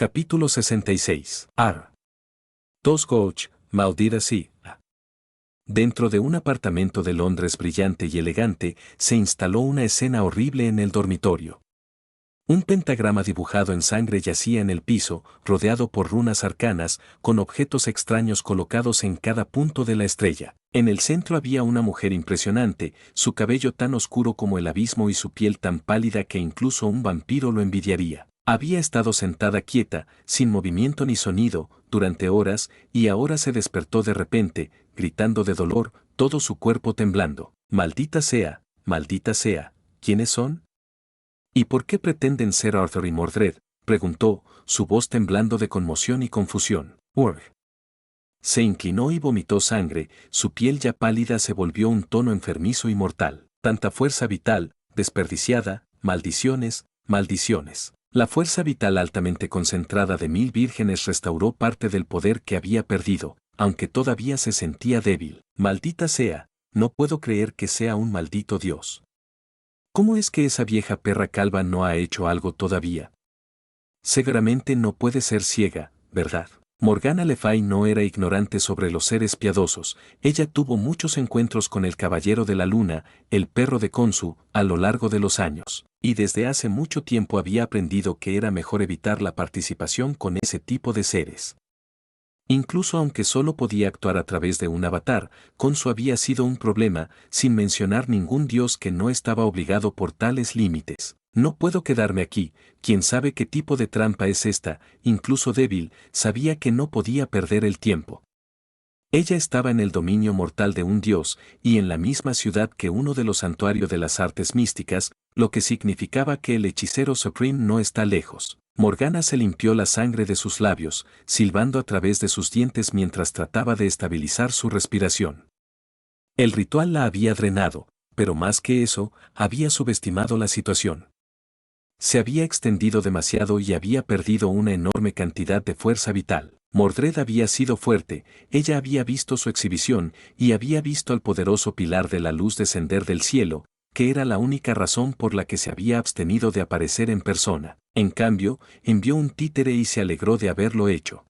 Capítulo 66. Dos Gouch, maldita sea. Dentro de un apartamento de Londres brillante y elegante, se instaló una escena horrible en el dormitorio. Un pentagrama dibujado en sangre yacía en el piso, rodeado por runas arcanas, con objetos extraños colocados en cada punto de la estrella. En el centro había una mujer impresionante, su cabello tan oscuro como el abismo y su piel tan pálida que incluso un vampiro lo envidiaría. Había estado sentada quieta, sin movimiento ni sonido, durante horas, y ahora se despertó de repente, gritando de dolor, todo su cuerpo temblando. Maldita sea, ¿quiénes son? ¿Y por qué pretenden ser Arthur y Mordred?, preguntó, su voz temblando de conmoción y confusión. Urgh. Se inclinó y vomitó sangre, su piel ya pálida se volvió un tono enfermizo y mortal. Tanta fuerza vital, desperdiciada, maldiciones, maldiciones. La fuerza vital altamente concentrada de 1000 vírgenes restauró parte del poder que había perdido, aunque todavía se sentía débil. Maldita sea, no puedo creer que sea un maldito dios. ¿Cómo es que esa vieja perra calva no ha hecho algo todavía? Seguramente no puede ser ciega, ¿verdad? Morgana Le Fay no era ignorante sobre los seres piadosos, ella tuvo muchos encuentros con el Caballero de la Luna, el perro de Khonsu, a lo largo de los años, y desde hace mucho tiempo había aprendido que era mejor evitar la participación con ese tipo de seres. Incluso aunque solo podía actuar a través de un avatar, Khonsu había sido un problema, sin mencionar ningún dios que no estaba obligado por tales límites. No puedo quedarme aquí, quién sabe qué tipo de trampa es esta, incluso débil, sabía que no podía perder el tiempo. Ella estaba en el dominio mortal de un dios, y en la misma ciudad que uno de los santuarios de las artes místicas, lo que significaba que el hechicero Supreme no está lejos. Morgana se limpió la sangre de sus labios, silbando a través de sus dientes mientras trataba de estabilizar su respiración. El ritual la había drenado, pero más que eso, había subestimado la situación. Se había extendido demasiado y había perdido una enorme cantidad de fuerza vital. Mordred había sido fuerte, ella había visto su exhibición y había visto al poderoso pilar de la luz descender del cielo, que era la única razón por la que se había abstenido de aparecer en persona. En cambio, envió un títere y se alegró de haberlo hecho.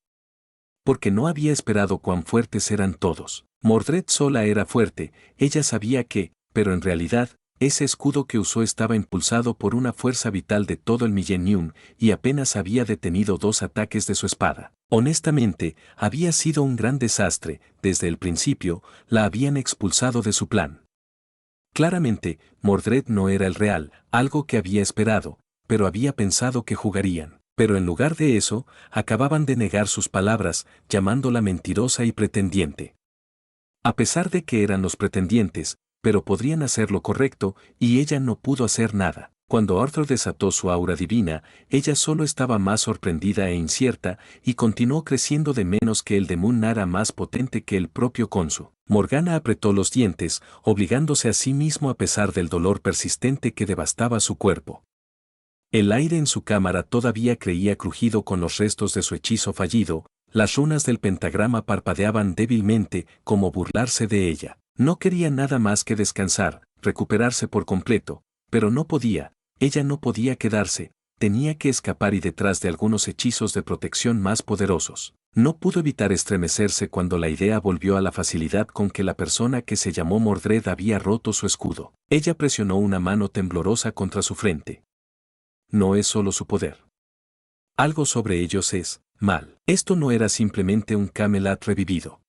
Porque no había esperado cuán fuertes eran todos. Mordred sola era fuerte, ella sabía que, pero en realidad, ese escudo que usó estaba impulsado por una fuerza vital de todo el Millennium y apenas había detenido 2 ataques de su espada. Honestamente, había sido un gran desastre, desde el principio, la habían expulsado de su plan. Claramente, Mordred no era el real, algo que había esperado, pero había pensado que jugarían. Pero en lugar de eso, acababan de negar sus palabras, llamándola mentirosa y pretendiente. A pesar de que eran los pretendientes, pero podrían hacer lo correcto, y ella no pudo hacer nada. Cuando Arthur desató su aura divina, ella solo estaba más sorprendida e incierta, y continuó creciendo de menos que el de Moon Nara más potente que el propio Khonsu. Morgana apretó los dientes, obligándose a sí mismo a pesar del dolor persistente que devastaba su cuerpo. El aire en su cámara todavía creía crujido con los restos de su hechizo fallido, las runas del pentagrama parpadeaban débilmente, como burlarse de ella. No quería nada más que descansar, recuperarse por completo, pero no podía, ella no podía quedarse, tenía que escapar y detrás de algunos hechizos de protección más poderosos. No pudo evitar estremecerse cuando la idea volvió a la facilidad con que la persona que se llamó Mordred había roto su escudo. Ella presionó una mano temblorosa contra su frente. No es solo su poder. Algo sobre ellos es mal. Esto no era simplemente un Camelot revivido.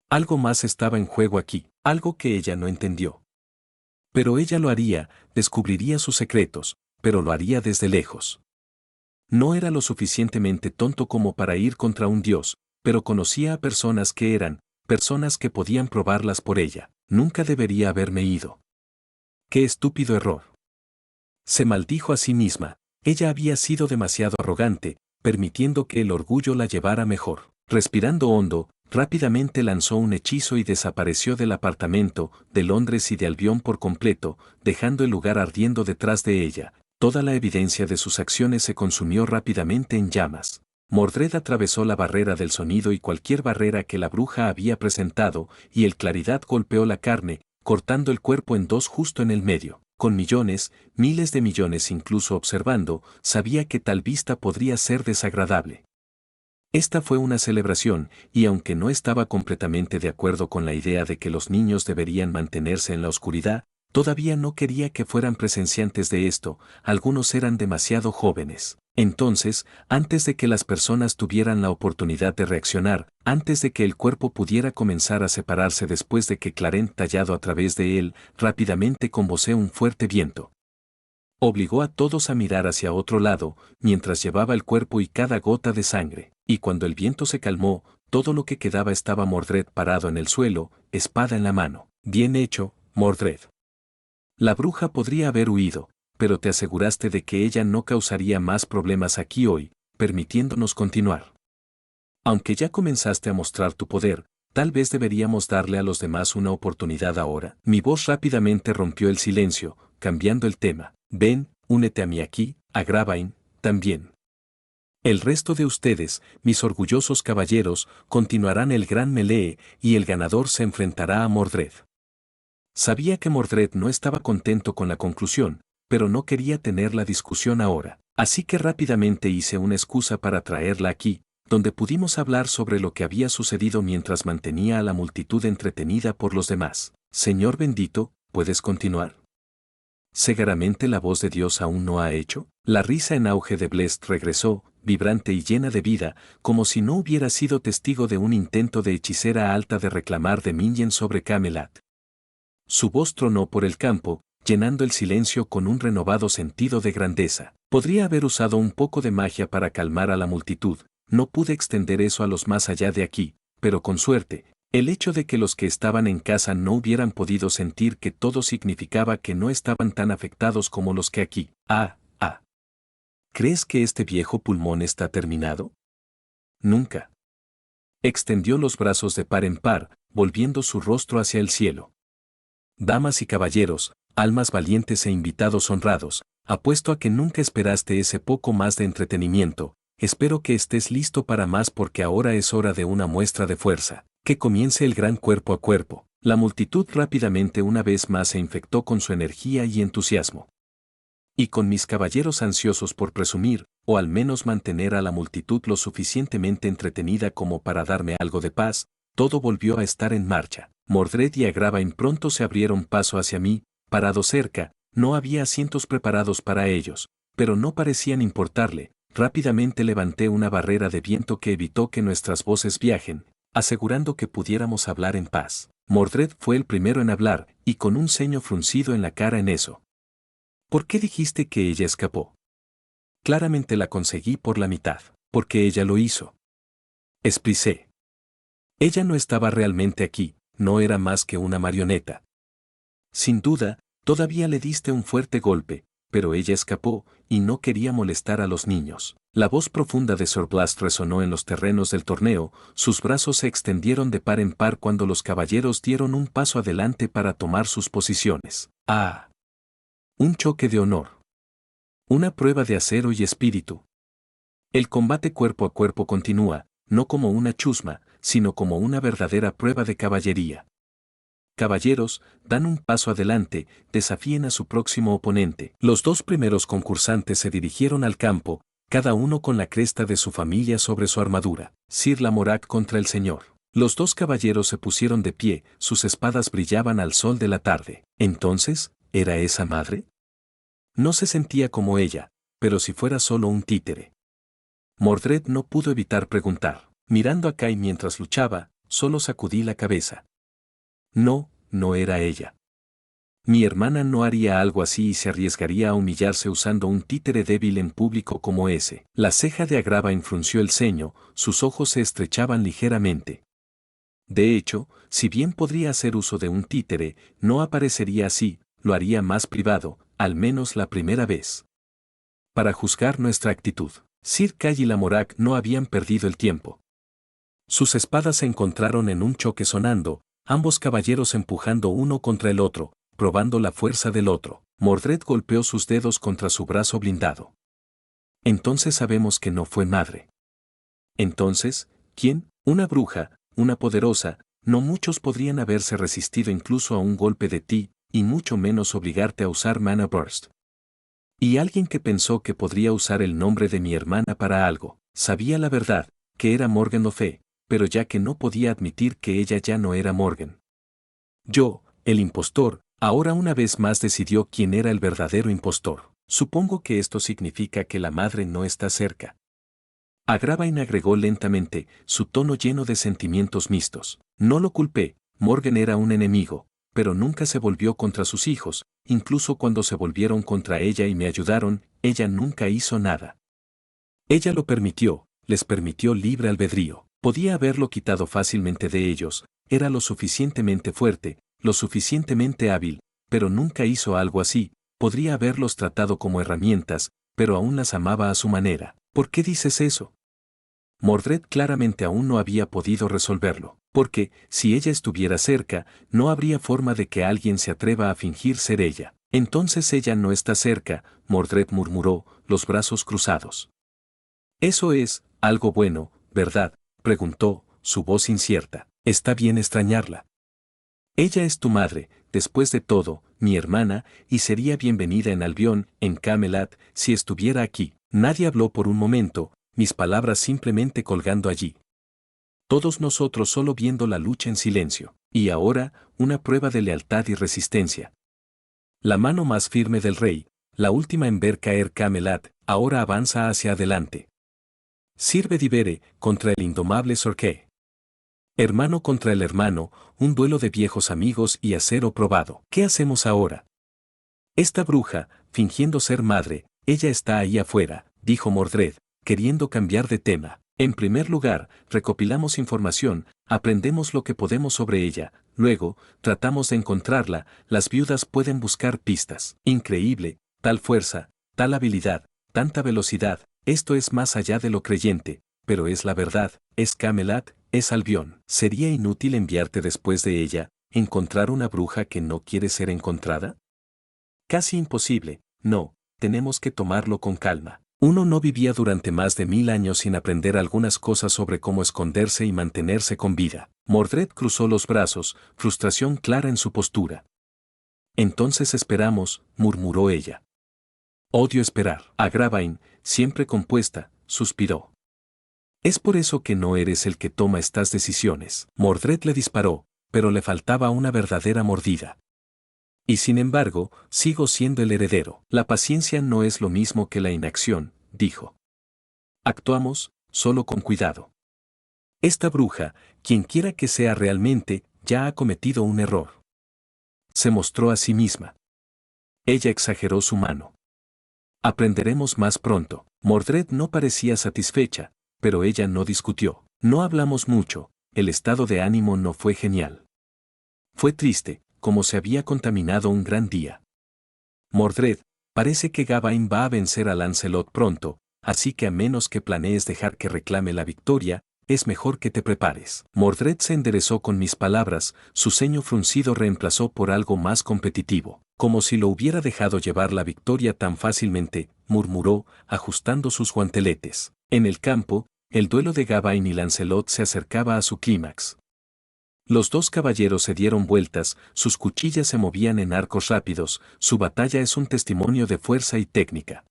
Algo más estaba en juego aquí, algo que ella no entendió. Pero ella lo haría, descubriría sus secretos, pero lo haría desde lejos. No era lo suficientemente tonto como para ir contra un dios, pero conocía a personas que eran, personas que podían probarlas por ella. Nunca debería haberme ido. ¡Qué estúpido error! Se maldijo a sí misma, ella había sido demasiado arrogante, permitiendo que el orgullo la llevara mejor. Respirando hondo, rápidamente lanzó un hechizo y desapareció del apartamento, de Londres y de Albion por completo, dejando el lugar ardiendo detrás de ella. Toda la evidencia de sus acciones se consumió rápidamente en llamas. Mordred atravesó la barrera del sonido y cualquier barrera que la bruja había presentado, y el claridad golpeó la carne, cortando el cuerpo en dos justo en el medio. con millones, miles de millones incluso observando, sabía que tal vista podría ser desagradable. Esta fue una celebración, y aunque no estaba completamente de acuerdo con la idea de que los niños deberían mantenerse en la oscuridad, todavía no quería que fueran presenciantes de esto, algunos eran demasiado jóvenes. Entonces, antes de que las personas tuvieran la oportunidad de reaccionar, antes de que el cuerpo pudiera comenzar a separarse después de que Clarent tallado a través de él, rápidamente convocé un fuerte viento. Obligó a todos a mirar hacia otro lado, mientras llevaba el cuerpo y cada gota de sangre, y cuando el viento se calmó, todo lo que quedaba estaba Mordred parado en el suelo, espada en la mano. Bien hecho, Mordred. La bruja podría haber huido, pero te aseguraste de que ella no causaría más problemas aquí hoy, permitiéndonos continuar. Aunque ya comenzaste a mostrar tu poder, tal vez deberíamos darle a los demás una oportunidad ahora. Mi voz rápidamente rompió el silencio, cambiando el tema. Ven, únete a mí aquí, a Agravain, también. El resto de ustedes, mis orgullosos caballeros, continuarán el gran melee, y el ganador se enfrentará a Mordred. Sabía que Mordred no estaba contento con la conclusión, pero no quería tener la discusión ahora. Así que rápidamente hice una excusa para traerla aquí, donde pudimos hablar sobre lo que había sucedido mientras mantenía a la multitud entretenida por los demás. Señor bendito, ¿puedes continuar? ¿Seguramente la voz de Dios aún no ha hecho? La risa en auge de Blest regresó, vibrante y llena de vida, como si no hubiera sido testigo de un intento de hechicera alta de reclamar de Minion sobre Camelot. Su voz tronó por el campo, llenando el silencio con un renovado sentido de grandeza. Podría haber usado un poco de magia para calmar a la multitud, no pude extender eso a los más allá de aquí, pero con suerte, el hecho de que los que estaban en casa no hubieran podido sentir que todo significaba que no estaban tan afectados como los que aquí. ¿Crees que este viejo pulmón está terminado? Nunca. Extendió los brazos de par en par, volviendo su rostro hacia el cielo. Damas y caballeros, almas valientes e invitados honrados, apuesto a que nunca esperaste ese poco más de entretenimiento, espero que estés listo para más porque ahora es hora de una muestra de fuerza. Que comience el gran cuerpo a cuerpo. La multitud rápidamente una vez más se infectó con su energía y entusiasmo. Y con mis caballeros ansiosos por presumir, o al menos mantener a la multitud lo suficientemente entretenida como para darme algo de paz, todo volvió a estar en marcha. Mordred y Agravain pronto se abrieron paso hacia mí, parado cerca, no había asientos preparados para ellos, pero no parecían importarle. Rápidamente levanté una barrera de viento que evitó que nuestras voces viajen, asegurando que pudiéramos hablar en paz. Mordred fue el primero en hablar, y con un ceño fruncido en la cara en eso. ¿Por qué dijiste que ella escapó? Claramente la conseguí por la mitad, porque ella lo hizo. Expliqué. Ella no estaba realmente aquí, no era más que una marioneta. Sin duda, todavía le diste un fuerte golpe, pero ella escapó, y no quería molestar a los niños. La voz profunda de Sir Blast resonó en los terrenos del torneo, sus brazos se extendieron de par en par cuando los caballeros dieron un paso adelante para tomar sus posiciones. Un choque de honor. Una prueba de acero y espíritu. El combate cuerpo a cuerpo continúa, no como una chusma, sino como una verdadera prueba de caballería. Caballeros, dan un paso adelante, desafíen a su próximo oponente. Los dos primeros concursantes se dirigieron al campo, cada uno con la cresta de su familia sobre su armadura. Sir Lamorak contra el señor. Los dos caballeros se pusieron de pie, sus espadas brillaban al sol de la tarde. Entonces, ¿era esa madre? No se sentía como ella, pero si fuera solo un títere. Mordred no pudo evitar preguntar. Mirando a Kai mientras luchaba, solo sacudí la cabeza. No, no era ella. Mi hermana no haría algo así y se arriesgaría a humillarse usando un títere débil en público como ese. La ceja de Agravain frunció el ceño, sus ojos se estrechaban ligeramente. De hecho, si bien podría hacer uso de un títere, no aparecería así, lo haría más privado, al menos la primera vez. Para juzgar nuestra actitud, Sir Kay y Lamorak no habían perdido el tiempo. Sus espadas se encontraron en un choque sonando, ambos caballeros empujando uno contra el otro, probando la fuerza del otro. Mordred golpeó sus dedos contra su brazo blindado. Entonces sabemos que no fue madre. Entonces, ¿quién? Una bruja, una poderosa, no muchos podrían haberse resistido incluso a un golpe de ti, y mucho menos obligarte a usar Mana Burst. Y alguien que pensó que podría usar el nombre de mi hermana para algo, sabía la verdad, que era Morgan Le Fay, pero ya que no podía admitir que ella ya no era Morgan. Yo, el impostor, ahora una vez más decidió quién era el verdadero impostor. Supongo que esto significa que la madre no está cerca. Agravain agregó lentamente, su tono lleno de sentimientos mixtos. No lo culpé, Morgan era un enemigo, pero nunca se volvió contra sus hijos, incluso cuando se volvieron contra ella y me ayudaron, ella nunca hizo nada. Ella lo permitió, les permitió libre albedrío. Podía haberlo quitado fácilmente de ellos, era lo suficientemente fuerte, lo suficientemente hábil, pero nunca hizo algo así, podría haberlos tratado como herramientas, pero aún las amaba a su manera. ¿Por qué dices eso? Mordred claramente aún no había podido resolverlo, porque, si ella estuviera cerca, no habría forma de que alguien se atreva a fingir ser ella. Entonces ella no está cerca, Mordred murmuró, los brazos cruzados. Eso es, algo bueno, ¿verdad? Preguntó, su voz incierta. Está bien extrañarla. Ella es tu madre, después de todo, mi hermana, y sería bienvenida en Albion, en Camelot, si estuviera aquí. Nadie habló por un momento, mis palabras simplemente colgando allí. Todos nosotros solo viendo la lucha en silencio. Y ahora, una prueba de lealtad y resistencia. La mano más firme del rey, la última en ver caer Camelot, ahora avanza hacia adelante. Sirve Divere, contra el indomable Sorqué. Hermano contra el hermano, un duelo de viejos amigos y acero probado. ¿Qué hacemos ahora? Esta bruja, fingiendo ser madre, ella está ahí afuera, dijo Mordred, queriendo cambiar de tema. En primer lugar, recopilamos información, aprendemos lo que podemos sobre ella, luego, tratamos de encontrarla, las viudas pueden buscar pistas. Increíble, tal fuerza, tal habilidad, tanta velocidad, esto es más allá de lo creyente, pero es la verdad, es Camelot, es Albion. ¿Sería inútil enviarte después de ella, encontrar una bruja que no quiere ser encontrada? Casi imposible, no, tenemos que tomarlo con calma. Uno no vivía durante más de 1000 años sin aprender algunas cosas sobre cómo esconderse y mantenerse con vida. Mordred cruzó los brazos, frustración clara en su postura. Entonces esperamos, murmuró ella. Odio esperar. Agravain, siempre compuesta, suspiró. Es por eso que no eres el que toma estas decisiones. Mordred le disparó, pero le faltaba una verdadera mordida. Y sin embargo, sigo siendo el heredero. La paciencia no es lo mismo que la inacción, dijo. Actuamos, solo con cuidado. Esta bruja, quien quiera que sea realmente, ya ha cometido un error. Se mostró a sí misma. Ella exageró su mano. Aprenderemos más pronto. Mordred no parecía satisfecha, pero ella no discutió. No hablamos mucho, el estado de ánimo no fue genial. Fue triste, como se había contaminado un gran día. Mordred, parece que Gawain va a vencer a Lancelot pronto, así que a menos que planees dejar que reclame la victoria, es mejor que te prepares. Mordred se enderezó con mis palabras, su ceño fruncido reemplazó por algo más competitivo. Como si lo hubiera dejado llevar la victoria tan fácilmente, murmuró, ajustando sus guanteletes. En el campo, el duelo de Gawain y Lancelot se acercaba a su clímax. Los dos caballeros se dieron vueltas, sus cuchillas se movían en arcos rápidos, su batalla es un testimonio de fuerza y técnica.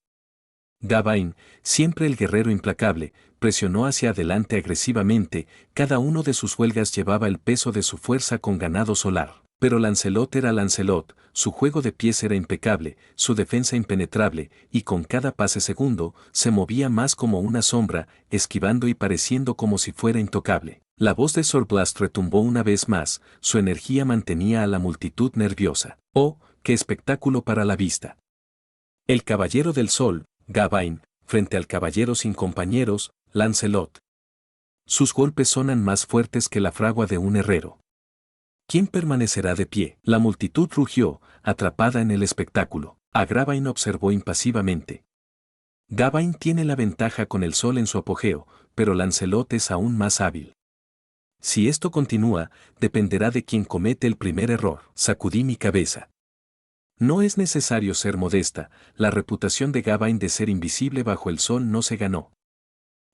Gawain, siempre el guerrero implacable, presionó hacia adelante agresivamente, cada uno de sus huelgas llevaba el peso de su fuerza con ganado solar. Pero Lancelot era Lancelot, su juego de pies era impecable, su defensa impenetrable, y con cada pase segundo, se movía más como una sombra, esquivando y pareciendo como si fuera intocable. La voz de Sir Blast retumbó una vez más, su energía mantenía a la multitud nerviosa. ¡Oh, qué espectáculo para la vista! El Caballero del Sol, Gawain, frente al Caballero sin compañeros, Lancelot. Sus golpes sonan más fuertes que la fragua de un herrero. ¿Quién permanecerá de pie? La multitud rugió, atrapada en el espectáculo. Agravain observó impasivamente. Gawain tiene la ventaja con el sol en su apogeo, pero Lancelot es aún más hábil. Si esto continúa, dependerá de quien comete el primer error. Sacudí mi cabeza. No es necesario ser modesta, la reputación de Gawain de ser invisible bajo el sol no se ganó.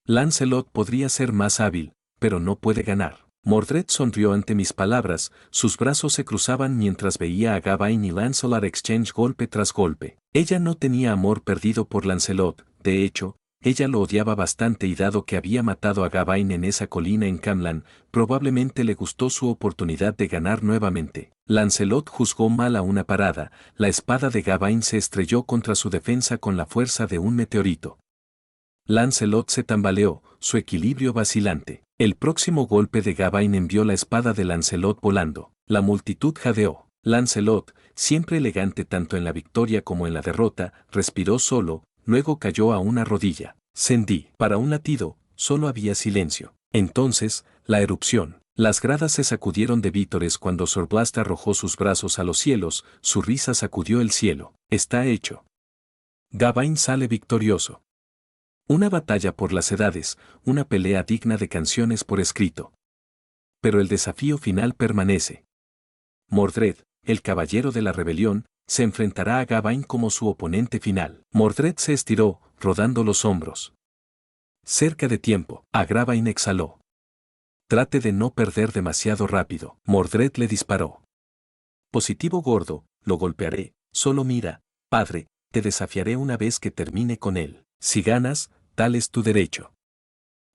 Lancelot podría ser más hábil, pero no puede ganar. Mordred sonrió ante mis palabras, sus brazos se cruzaban mientras veía a Gawain y Lancelot exchange golpe tras golpe. Ella no tenía amor perdido por Lancelot, de hecho, ella lo odiaba bastante y dado que había matado a Gawain en esa colina en Camlan, probablemente le gustó su oportunidad de ganar nuevamente. Lancelot juzgó mal a una parada, la espada de Gawain se estrelló contra su defensa con la fuerza de un meteorito. Lancelot se tambaleó, su equilibrio vacilante. El próximo golpe de Gawain envió la espada de Lancelot volando. La multitud jadeó. Lancelot, siempre elegante tanto en la victoria como en la derrota, respiró solo, luego cayó a una rodilla. Sendí. Para un latido, solo había silencio. Entonces, la erupción. Las gradas se sacudieron de vítores cuando Sorblast arrojó sus brazos a los cielos, su risa sacudió el cielo. Está hecho. Gawain sale victorioso. Una batalla por las edades, una pelea digna de canciones por escrito. Pero el desafío final permanece. Mordred, el caballero de la rebelión, se enfrentará a Gawain como su oponente final. Mordred se estiró, rodando los hombros. Cerca de tiempo, a Gawain exhaló. Trate de no perder demasiado rápido. Mordred le disparó. Positivo gordo, lo golpearé, solo mira, padre, te desafiaré una vez que termine con él. Si ganas, tal es tu derecho.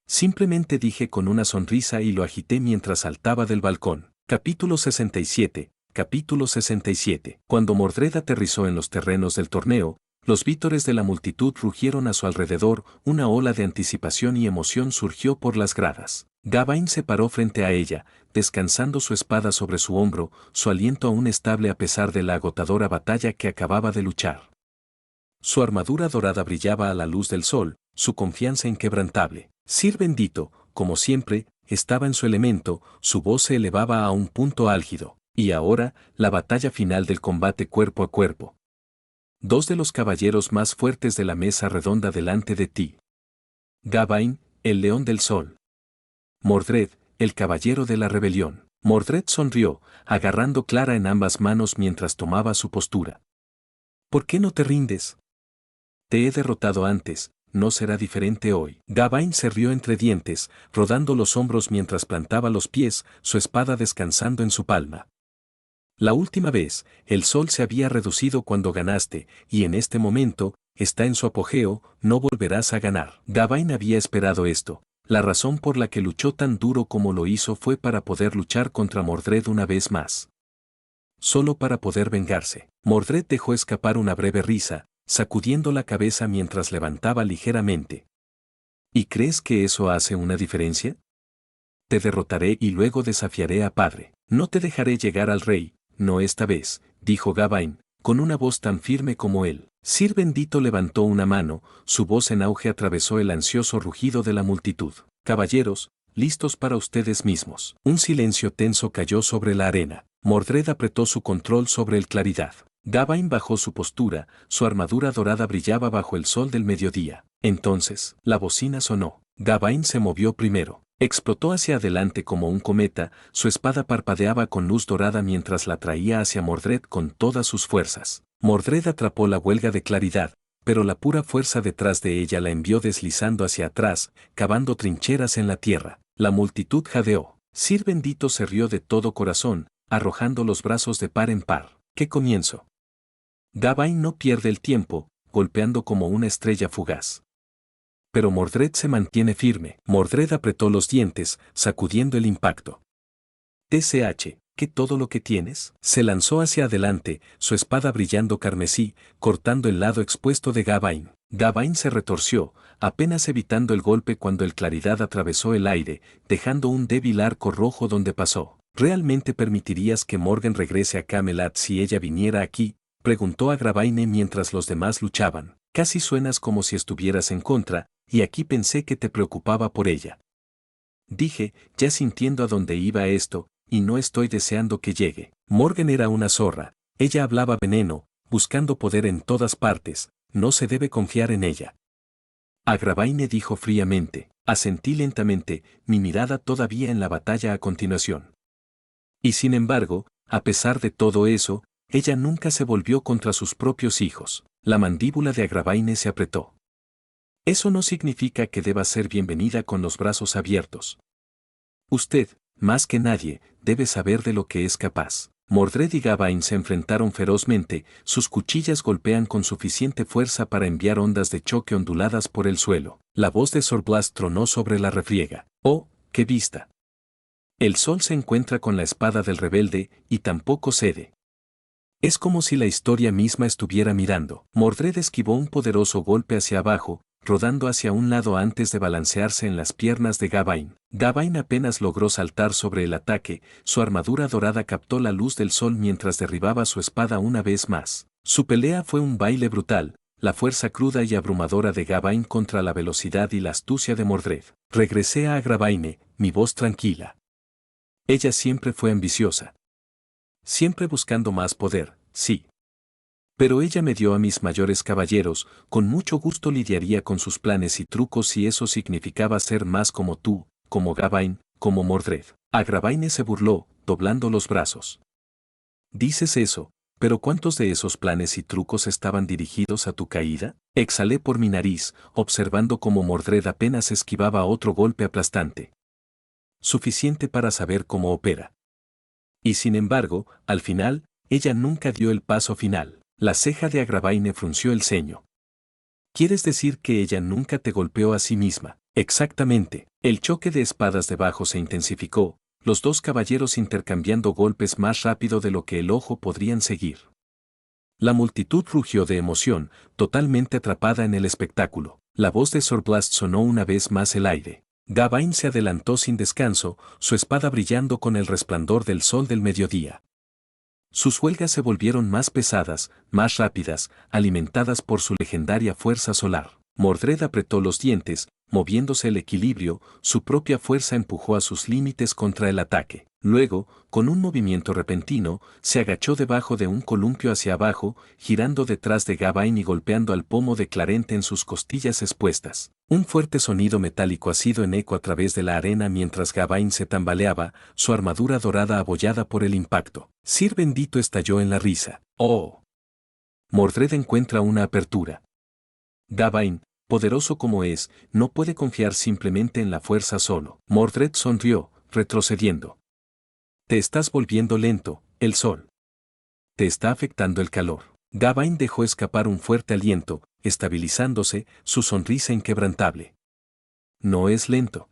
Simplemente dije con una sonrisa y lo agité mientras saltaba del balcón. Capítulo 67. Capítulo 67. Cuando Mordred aterrizó en los terrenos del torneo, los vítores de la multitud rugieron a su alrededor, una ola de anticipación y emoción surgió por las gradas. Gawain se paró frente a ella, descansando su espada sobre su hombro, su aliento aún estable a pesar de la agotadora batalla que acababa de luchar. Su armadura dorada brillaba a la luz del sol, su confianza inquebrantable. Sir bendito, como siempre, estaba en su elemento, su voz se elevaba a un punto álgido. Y ahora, la batalla final del combate cuerpo a cuerpo. Dos de los caballeros más fuertes de la mesa redonda delante de ti. Gawain, el león del sol. Mordred, el caballero de la rebelión. Mordred sonrió, agarrando Clara en ambas manos mientras tomaba su postura. ¿Por qué no te rindes? Te he derrotado antes, no será diferente hoy. Gawain se rió entre dientes, rodando los hombros mientras plantaba los pies, su espada descansando en su palma. La última vez, el sol se había reducido cuando ganaste, y en este momento, está en su apogeo, no volverás a ganar. Gawain había esperado esto. La razón por la que luchó tan duro como lo hizo fue para poder luchar contra Mordred una vez más. Solo para poder vengarse. Mordred dejó escapar una breve risa, sacudiendo la cabeza mientras levantaba ligeramente. ¿Y crees que eso hace una diferencia? Te derrotaré y luego desafiaré a padre. No te dejaré llegar al rey, no esta vez, dijo Gawain, con una voz tan firme como él. Sir bendito levantó una mano, su voz en auge atravesó el ansioso rugido de la multitud. Caballeros, listos para ustedes mismos. Un silencio tenso cayó sobre la arena. Mordred apretó su control sobre el claridad. Gawain bajó su postura, su armadura dorada brillaba bajo el sol del mediodía. Entonces, la bocina sonó. Gawain se movió primero. Explotó hacia adelante como un cometa, su espada parpadeaba con luz dorada mientras la traía hacia Mordred con todas sus fuerzas. Mordred atrapó la huelga de claridad, pero la pura fuerza detrás de ella la envió deslizando hacia atrás, cavando trincheras en la tierra. La multitud jadeó. Sir bendito se rió de todo corazón, arrojando los brazos de par en par. ¿Qué comienzo? Gawain no pierde el tiempo, golpeando como una estrella fugaz. Pero Mordred se mantiene firme. Mordred apretó los dientes, sacudiendo el impacto. TCH, ¿qué todo lo que tienes? Se lanzó hacia adelante, su espada brillando carmesí, cortando el lado expuesto de Gawain. Gawain se retorció, apenas evitando el golpe cuando el claridad atravesó el aire, dejando un débil arco rojo donde pasó. ¿Realmente permitirías que Morgan regrese a Camelot si ella viniera aquí? Preguntó a Gawain mientras los demás luchaban. Casi suenas como si estuvieras en contra, y aquí pensé que te preocupaba por ella. Dije, ya sintiendo a dónde iba esto, y no estoy deseando que llegue. Morgan era una zorra, ella hablaba veneno, buscando poder en todas partes, no se debe confiar en ella. A Gawain dijo fríamente, asentí lentamente, mi mirada todavía en la batalla a continuación. Y sin embargo, a pesar de todo eso, ella nunca se volvió contra sus propios hijos. La mandíbula de Gawain se apretó. Eso no significa que deba ser bienvenida con los brazos abiertos. Usted, más que nadie, debe saber de lo que es capaz. Mordred y Gawain se enfrentaron ferozmente, sus cuchillas golpean con suficiente fuerza para enviar ondas de choque onduladas por el suelo. La voz de Sir Blas tronó sobre la refriega. ¡Oh, qué vista! El sol se encuentra con la espada del rebelde, y tampoco cede. Es como si la historia misma estuviera mirando. Mordred esquivó un poderoso golpe hacia abajo, rodando hacia un lado antes de balancearse en las piernas de Gawain. Gawain apenas logró saltar sobre el ataque, su armadura dorada captó la luz del sol mientras derribaba su espada una vez más. Su pelea fue un baile brutal, la fuerza cruda y abrumadora de Gawain contra la velocidad y la astucia de Mordred. Regresé a Agravaine, mi voz tranquila. Ella siempre fue ambiciosa. Siempre buscando más poder, sí. Pero ella me dio a mis mayores caballeros, con mucho gusto lidiaría con sus planes y trucos si eso significaba ser más como tú, como Gawain, como Mordred. Agravaine se burló, doblando los brazos. Dices eso, pero ¿cuántos de esos planes y trucos estaban dirigidos a tu caída? Exhalé por mi nariz, observando cómo Mordred apenas esquivaba otro golpe aplastante. Suficiente para saber cómo opera. Y sin embargo, al final, ella nunca dio el paso final. La ceja de Agravaine frunció el ceño. ¿Quieres decir que ella nunca te golpeó a sí misma? Exactamente. El choque de espadas debajo se intensificó, los dos caballeros intercambiando golpes más rápido de lo que el ojo podrían seguir. La multitud rugió de emoción, totalmente atrapada en el espectáculo. La voz de Sir Blas sonó una vez más el aire. Gawain se adelantó sin descanso, su espada brillando con el resplandor del sol del mediodía. Sus huelgas se volvieron más pesadas, más rápidas, alimentadas por su legendaria fuerza solar. Mordred apretó los dientes, moviéndose el equilibrio, su propia fuerza empujó a sus límites contra el ataque. Luego, con un movimiento repentino, se agachó debajo de un columpio hacia abajo, girando detrás de Gawain y golpeando al pomo de Clarente en sus costillas expuestas. Un fuerte sonido metálico ácido en eco a través de la arena mientras Gawain se tambaleaba, su armadura dorada abollada por el impacto. Sir Bendito estalló en la risa. ¡Oh! Mordred encuentra una apertura. Gawain, poderoso como es, no puede confiar simplemente en la fuerza solo. Mordred sonrió, retrocediendo. Te estás volviendo lento, el sol. Te está afectando el calor. Gawain dejó escapar un fuerte aliento, estabilizándose, su sonrisa inquebrantable. No es lento.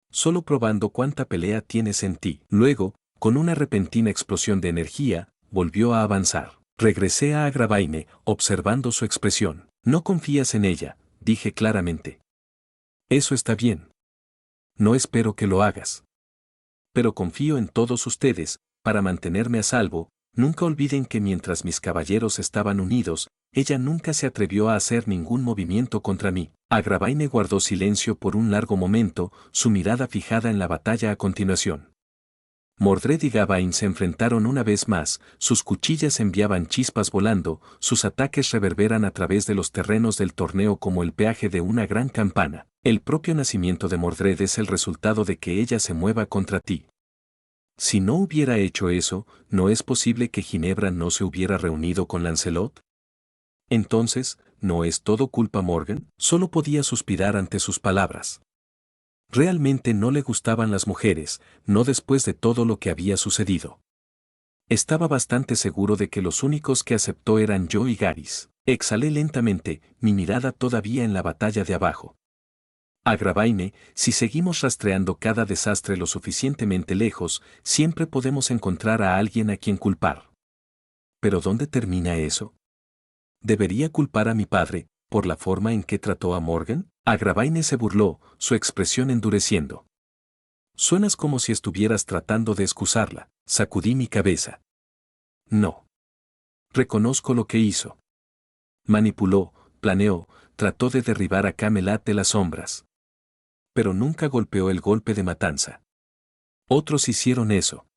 Solo probando cuánta pelea tienes en ti. Luego, con una repentina explosión de energía, volvió a avanzar. Regresé a Agravaine, observando su expresión. No confías en ella, dije claramente. Eso está bien. No espero que lo hagas. Pero confío en todos ustedes, para mantenerme a salvo. Nunca olviden que mientras mis caballeros estaban unidos, ella nunca se atrevió a hacer ningún movimiento contra mí. Agravaine guardó silencio por un largo momento, su mirada fijada en la batalla a continuación. Mordred y Gawain se enfrentaron una vez más, sus cuchillas enviaban chispas volando, sus ataques reverberan a través de los terrenos del torneo como el peaje de una gran campana. El propio nacimiento de Mordred es el resultado de que ella se mueva contra ti. Si no hubiera hecho eso, ¿no es posible que Ginebra no se hubiera reunido con Lancelot? Entonces, ¿no es todo culpa Morgan? Solo podía suspirar ante sus palabras. Realmente no le gustaban las mujeres, no después de todo lo que había sucedido. Estaba bastante seguro de que los únicos que aceptó eran yo y Garys. Exhalé lentamente, mi mirada todavía en la batalla de abajo. Agravaine, si seguimos rastreando cada desastre lo suficientemente lejos, siempre podemos encontrar a alguien a quien culpar. ¿Pero dónde termina eso? ¿Debería culpar a mi padre, por la forma en que trató a Morgan? Agravaine se burló, su expresión endureciendo. Suenas como si estuvieras tratando de excusarla. Sacudí mi cabeza. No. Reconozco lo que hizo. Manipuló, planeó, trató de derribar a Camelot de las sombras. Pero nunca golpeó el golpe de matanza. Otros hicieron eso.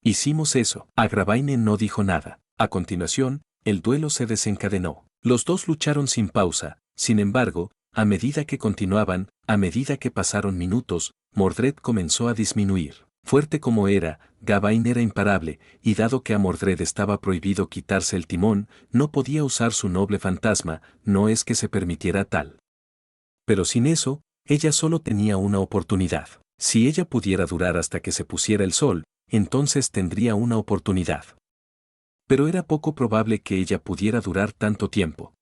Hicimos eso. Agravaine no dijo nada. A continuación, el duelo se desencadenó. Los dos lucharon sin pausa, sin embargo, a medida que continuaban, a medida que pasaron minutos, Mordred comenzó a disminuir. Fuerte como era, Gawain era imparable, y dado que a Mordred estaba prohibido quitarse el timón, no podía usar su noble fantasma, no es que se permitiera tal. Pero sin eso, ella solo tenía una oportunidad. Si ella pudiera durar hasta que se pusiera el sol, entonces tendría una oportunidad. Pero era poco probable que ella pudiera durar tanto tiempo.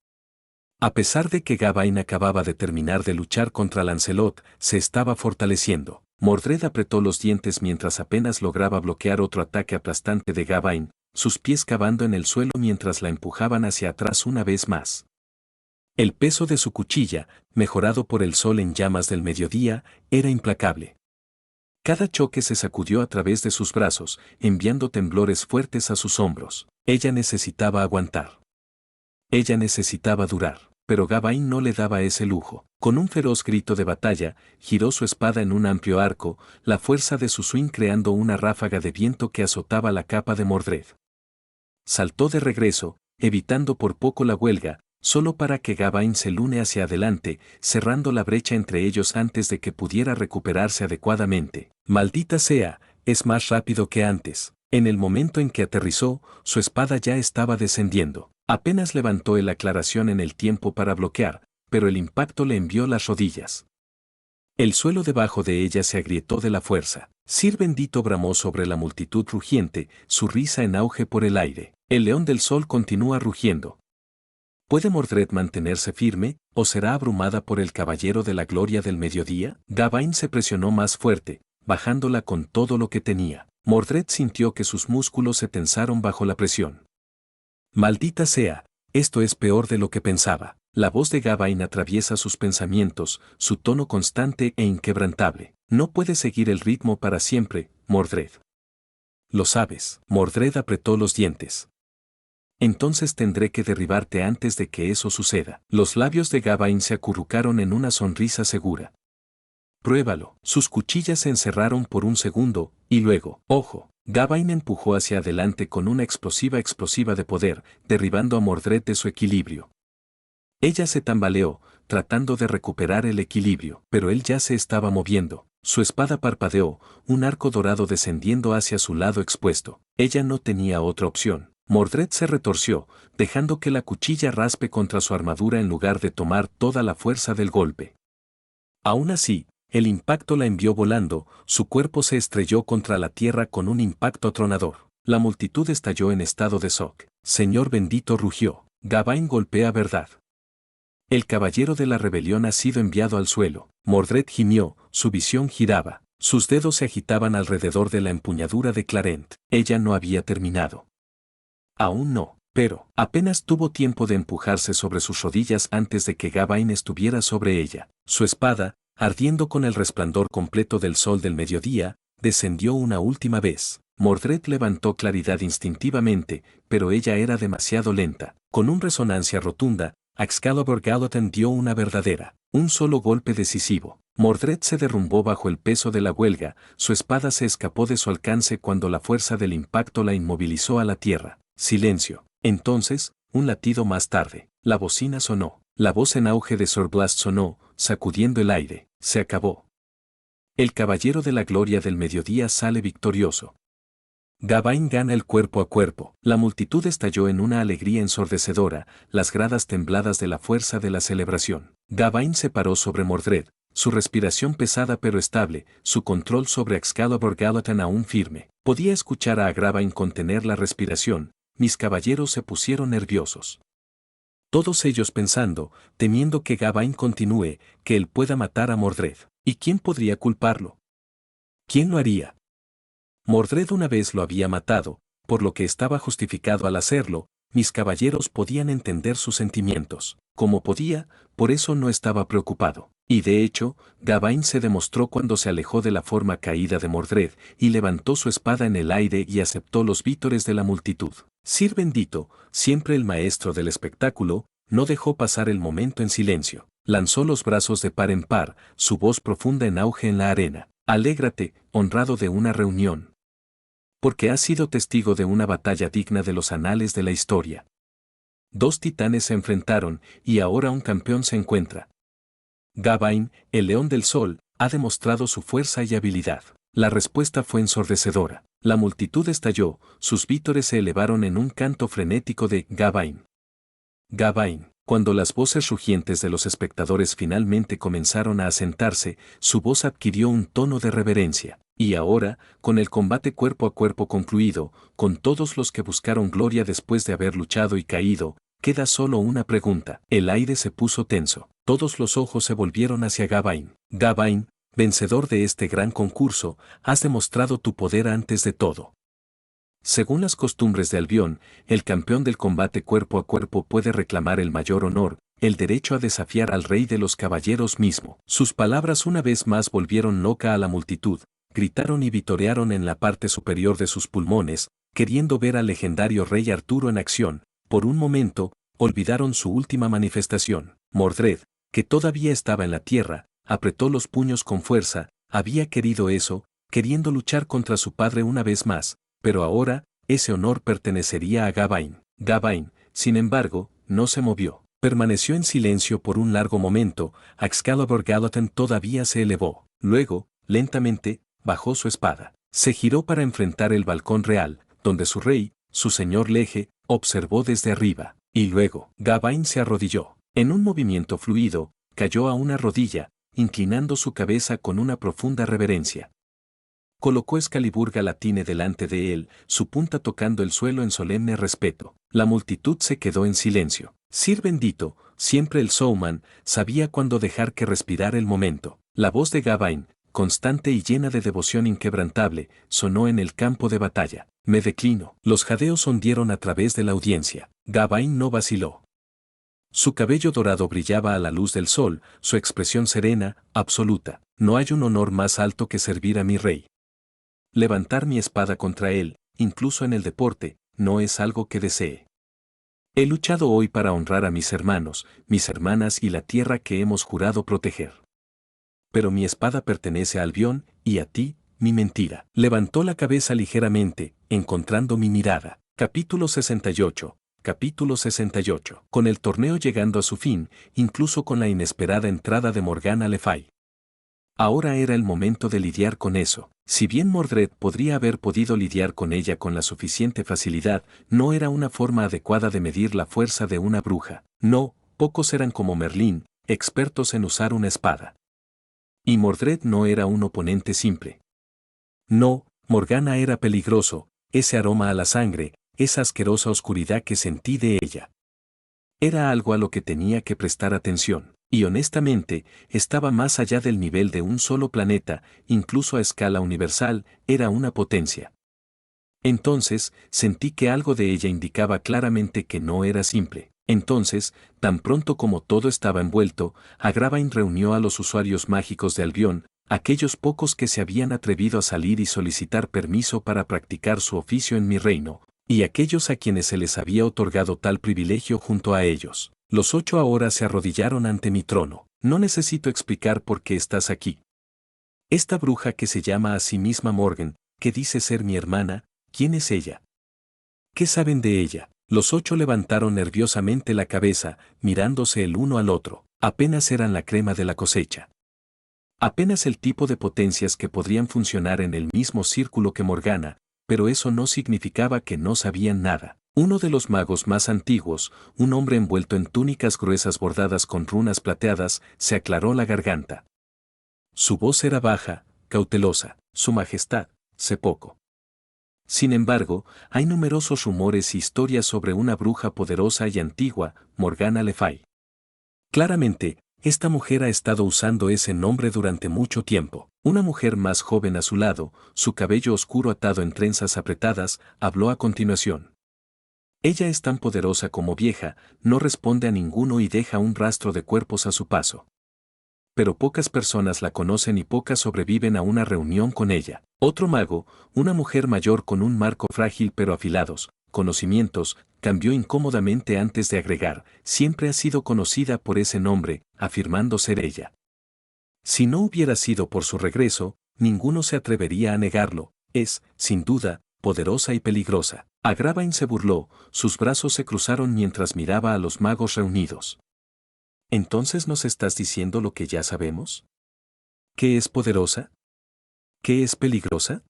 A pesar de que Gawain acababa de terminar de luchar contra Lancelot, se estaba fortaleciendo. Mordred apretó los dientes mientras apenas lograba bloquear otro ataque aplastante de Gawain, sus pies cavando en el suelo mientras la empujaban hacia atrás una vez más. El peso de su cuchilla, mejorado por el sol en llamas del mediodía, era implacable. Cada choque se sacudió a través de sus brazos, enviando temblores fuertes a sus hombros. Ella necesitaba aguantar. Ella necesitaba durar, pero Gawain no le daba ese lujo. Con un feroz grito de batalla, giró su espada en un amplio arco, la fuerza de su swing creando una ráfaga de viento que azotaba la capa de Mordred. Saltó de regreso, evitando por poco la huelga, solo para que Gawain se lune hacia adelante, cerrando la brecha entre ellos antes de que pudiera recuperarse adecuadamente. Maldita sea, es más rápido que antes. En el momento en que aterrizó, su espada ya estaba descendiendo. Apenas levantó la aclaración en el tiempo para bloquear, pero el impacto le envió las rodillas. El suelo debajo de ella se agrietó de la fuerza. Sir Bendito bramó sobre la multitud rugiente, su risa en auge por el aire. El león del sol continúa rugiendo. ¿Puede Mordred mantenerse firme, o será abrumada por el caballero de la gloria del mediodía? Gawain se presionó más fuerte, bajándola con todo lo que tenía. Mordred sintió que sus músculos se tensaron bajo la presión. Maldita sea, esto es peor de lo que pensaba. La voz de Gawain atraviesa sus pensamientos, su tono constante e inquebrantable. No puedes seguir el ritmo para siempre, Mordred. Lo sabes. Mordred apretó los dientes. Entonces tendré que derribarte antes de que eso suceda. Los labios de Gawain se acurrucaron en una sonrisa segura. Pruébalo. Sus cuchillas se encerraron por un segundo, y luego, ¡ojo! Gawain empujó hacia adelante con una explosiva de poder, derribando a Mordred de su equilibrio. Ella se tambaleó, tratando de recuperar el equilibrio, pero él ya se estaba moviendo. Su espada parpadeó, un arco dorado descendiendo hacia su lado expuesto. Ella no tenía otra opción. Mordred se retorció, dejando que la cuchilla raspe contra su armadura en lugar de tomar toda la fuerza del golpe. Aún así, el impacto la envió volando, su cuerpo se estrelló contra la tierra con un impacto atronador. La multitud estalló en estado de shock. Señor Bendito rugió. Gawain golpea verdad. El caballero de la rebelión ha sido enviado al suelo. Mordred gimió, su visión giraba. Sus dedos se agitaban alrededor de la empuñadura de Clarent. Ella no había terminado. Aún no, pero apenas tuvo tiempo de empujarse sobre sus rodillas antes de que Gawain estuviera sobre ella. Su espada, ardiendo con el resplandor completo del sol del mediodía, descendió una última vez. Mordred levantó claridad instintivamente, pero ella era demasiado lenta. Con una resonancia rotunda, Excalibur Gallatin dio una verdadera, un solo golpe decisivo. Mordred se derrumbó bajo el peso de la huelga, su espada se escapó de su alcance cuando la fuerza del impacto la inmovilizó a la tierra. Silencio. Entonces, un latido más tarde, la bocina sonó. La voz en auge de Sir Blast sonó, sacudiendo el aire. Se acabó. El caballero de la gloria del mediodía sale victorioso. Gawain gana el cuerpo a cuerpo. La multitud estalló en una alegría ensordecedora, las gradas tembladas de la fuerza de la celebración. Gawain se paró sobre Mordred, su respiración pesada pero estable, su control sobre Excalibur Gallatin aún firme. Podía escuchar a Gawain contener la respiración. Mis caballeros se pusieron nerviosos. Todos ellos pensando, temiendo que Gawain continúe, que él pueda matar a Mordred. ¿Y quién podría culparlo? ¿Quién lo haría? Mordred una vez lo había matado, por lo que estaba justificado al hacerlo. Mis caballeros podían entender sus sentimientos. Como podía, por eso no estaba preocupado. Y de hecho, Gawain se demostró cuando se alejó de la forma caída de Mordred y levantó su espada en el aire y aceptó los vítores de la multitud. Sir Bendito, siempre el maestro del espectáculo, no dejó pasar el momento en silencio. Lanzó los brazos de par en par, su voz profunda en auge en la arena. Alégrate, honrado de una reunión. Porque has sido testigo de una batalla digna de los anales de la historia. Dos titanes se enfrentaron, y ahora un campeón se encuentra. Gawain, el león del sol, ha demostrado su fuerza y habilidad. La respuesta fue ensordecedora. La multitud estalló, sus vítores se elevaron en un canto frenético de Gawain. Gawain, Cuando las voces rugientes de los espectadores finalmente comenzaron a asentarse, su voz adquirió un tono de reverencia. Y ahora, con el combate cuerpo a cuerpo concluido, con todos los que buscaron gloria después de haber luchado y caído, queda solo una pregunta. El aire se puso tenso. Todos los ojos se volvieron hacia Gawain. Gawain, vencedor de este gran concurso, has demostrado tu poder antes de todo. Según las costumbres de Albión, el campeón del combate cuerpo a cuerpo puede reclamar el mayor honor, el derecho a desafiar al rey de los caballeros mismo. Sus palabras una vez más volvieron loca a la multitud, gritaron y vitorearon en la parte superior de sus pulmones, queriendo ver al legendario rey Arturo en acción. Por un momento, olvidaron su última manifestación. Mordred, que todavía estaba en la tierra, apretó los puños con fuerza, había querido eso, queriendo luchar contra su padre una vez más. Pero ahora, ese honor pertenecería a Gawain. Gawain, sin embargo, no se movió. Permaneció en silencio por un largo momento. Excalibur Gallatin todavía se elevó. Luego, lentamente, bajó su espada. Se giró para enfrentar el balcón real, donde su rey, su señor Lege, observó desde arriba. Y luego, Gawain se arrodilló. En un movimiento fluido, cayó a una rodilla, inclinando su cabeza con una profunda reverencia. Colocó Excalibur Galatine delante de él, su punta tocando el suelo en solemne respeto. La multitud se quedó en silencio. Sir bendito, siempre el showman, sabía cuándo dejar que respirara el momento. La voz de Gawain, constante y llena de devoción inquebrantable, sonó en el campo de batalla. Me declino. Los jadeos hundieron a través de la audiencia. Gawain no vaciló. Su cabello dorado brillaba a la luz del sol, su expresión serena, absoluta. No hay un honor más alto que servir a mi rey. Levantar mi espada contra él, incluso en el deporte, no es algo que desee. He luchado hoy para honrar a mis hermanos, mis hermanas y la tierra que hemos jurado proteger. Pero mi espada pertenece a Albión, y a ti, mi mentira. Levantó la cabeza ligeramente, encontrando mi mirada. Capítulo 68. Capítulo 68. Con el torneo llegando a su fin, incluso con la inesperada entrada de Morgana Le Fay. Ahora era el momento de lidiar con eso. Si bien Mordred podría haber podido lidiar con ella con la suficiente facilidad, no era una forma adecuada de medir la fuerza de una bruja. No, pocos eran como Merlín, expertos en usar una espada. Y Mordred no era un oponente simple. No, Morgana era peligroso, ese aroma a la sangre, esa asquerosa oscuridad que sentí de ella. Era algo a lo que tenía que prestar atención. Y honestamente, estaba más allá del nivel de un solo planeta, incluso a escala universal, era una potencia. Entonces, sentí que algo de ella indicaba claramente que no era simple. Entonces, tan pronto como todo estaba envuelto, Agravain reunió a los usuarios mágicos de Albión, aquellos pocos que se habían atrevido a salir y solicitar permiso para practicar su oficio en mi reino, y aquellos a quienes se les había otorgado tal privilegio junto a ellos. Los 8 ahora se arrodillaron ante mi trono. No necesito explicar por qué estás aquí. Esta bruja que se llama a sí misma Morgan, que dice ser mi hermana, ¿quién es ella? ¿Qué saben de ella? Los 8 levantaron nerviosamente la cabeza, mirándose el uno al otro. Apenas eran la crema de la cosecha. Apenas el tipo de potencias que podrían funcionar en el mismo círculo que Morgana, pero eso no significaba que no sabían nada. Uno de los magos más antiguos, un hombre envuelto en túnicas gruesas bordadas con runas plateadas, se aclaró la garganta. Su voz era baja, cautelosa. Su majestad, sé poco. Sin embargo, hay numerosos rumores y historias sobre una bruja poderosa y antigua, Morgana Le Fay. Claramente, esta mujer ha estado usando ese nombre durante mucho tiempo. Una mujer más joven a su lado, su cabello oscuro atado en trenzas apretadas, habló a continuación. Ella es tan poderosa como vieja, no responde a ninguno y deja un rastro de cuerpos a su paso. Pero pocas personas la conocen y pocas sobreviven a una reunión con ella. Otro mago, una mujer mayor con un marco frágil pero afilados, conocimientos, cambió incómodamente antes de agregar, siempre ha sido conocida por ese nombre, afirmando ser ella. Si no hubiera sido por su regreso, ninguno se atrevería a negarlo, es, sin duda, poderosa y peligrosa. Agravain se burló, sus brazos se cruzaron mientras miraba a los magos reunidos. ¿Entonces nos estás diciendo lo que ya sabemos? ¿Qué es poderosa? ¿Qué es peligrosa?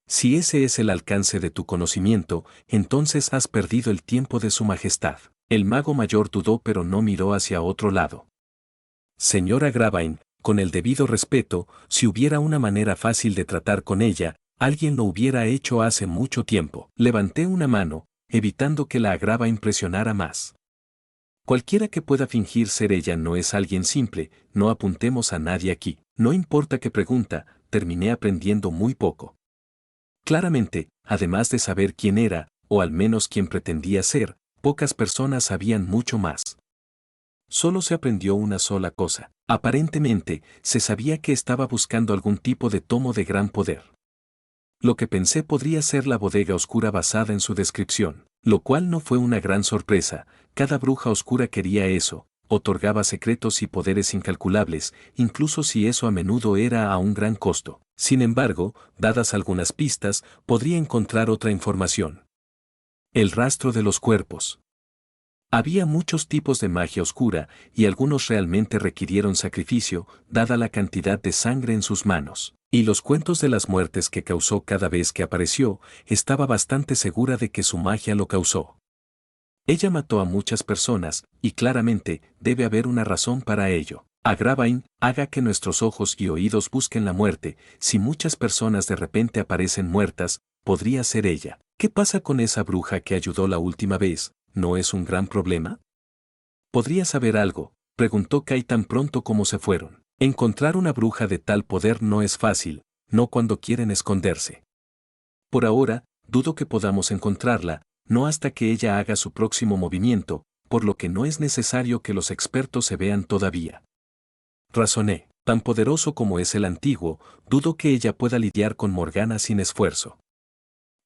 Si ese es el alcance de tu conocimiento, entonces has perdido el tiempo de su majestad. El mago mayor dudó pero no miró hacia otro lado. Señora Gravine, con el debido respeto, si hubiera una manera fácil de tratar con ella, alguien lo hubiera hecho hace mucho tiempo. Levanté una mano, evitando que la Gravine impresionara más. Cualquiera que pueda fingir ser ella no es alguien simple, no apuntemos a nadie aquí. No importa qué pregunta, terminé aprendiendo muy poco. Claramente, además de saber quién era, o al menos quién pretendía ser, pocas personas sabían mucho más. Solo se aprendió una sola cosa. Aparentemente, se sabía que estaba buscando algún tipo de tomo de gran poder. Lo que pensé podría ser la bodega oscura basada en su descripción, lo cual no fue una gran sorpresa. Cada bruja oscura quería eso, otorgaba secretos y poderes incalculables, incluso si eso a menudo era a un gran costo. Sin embargo, dadas algunas pistas, podría encontrar otra información. El rastro de los cuerpos. Había muchos tipos de magia oscura, y algunos realmente requirieron sacrificio, dada la cantidad de sangre en sus manos. Y los cuentos de las muertes que causó cada vez que apareció, estaba bastante segura de que su magia lo causó. Ella mató a muchas personas, y claramente, debe haber una razón para ello. A Gravine, haga que nuestros ojos y oídos busquen la muerte. Si muchas personas de repente aparecen muertas, podría ser ella. ¿Qué pasa con esa bruja que ayudó la última vez? ¿No es un gran problema? ¿Podría saber algo?, preguntó Kai tan pronto como se fueron. Encontrar una bruja de tal poder no es fácil, no cuando quieren esconderse. Por ahora, dudo que podamos encontrarla, no hasta que ella haga su próximo movimiento, por lo que no es necesario que los expertos se vean todavía. Razoné, tan poderoso como es el antiguo, dudo que ella pueda lidiar con Morgana sin esfuerzo.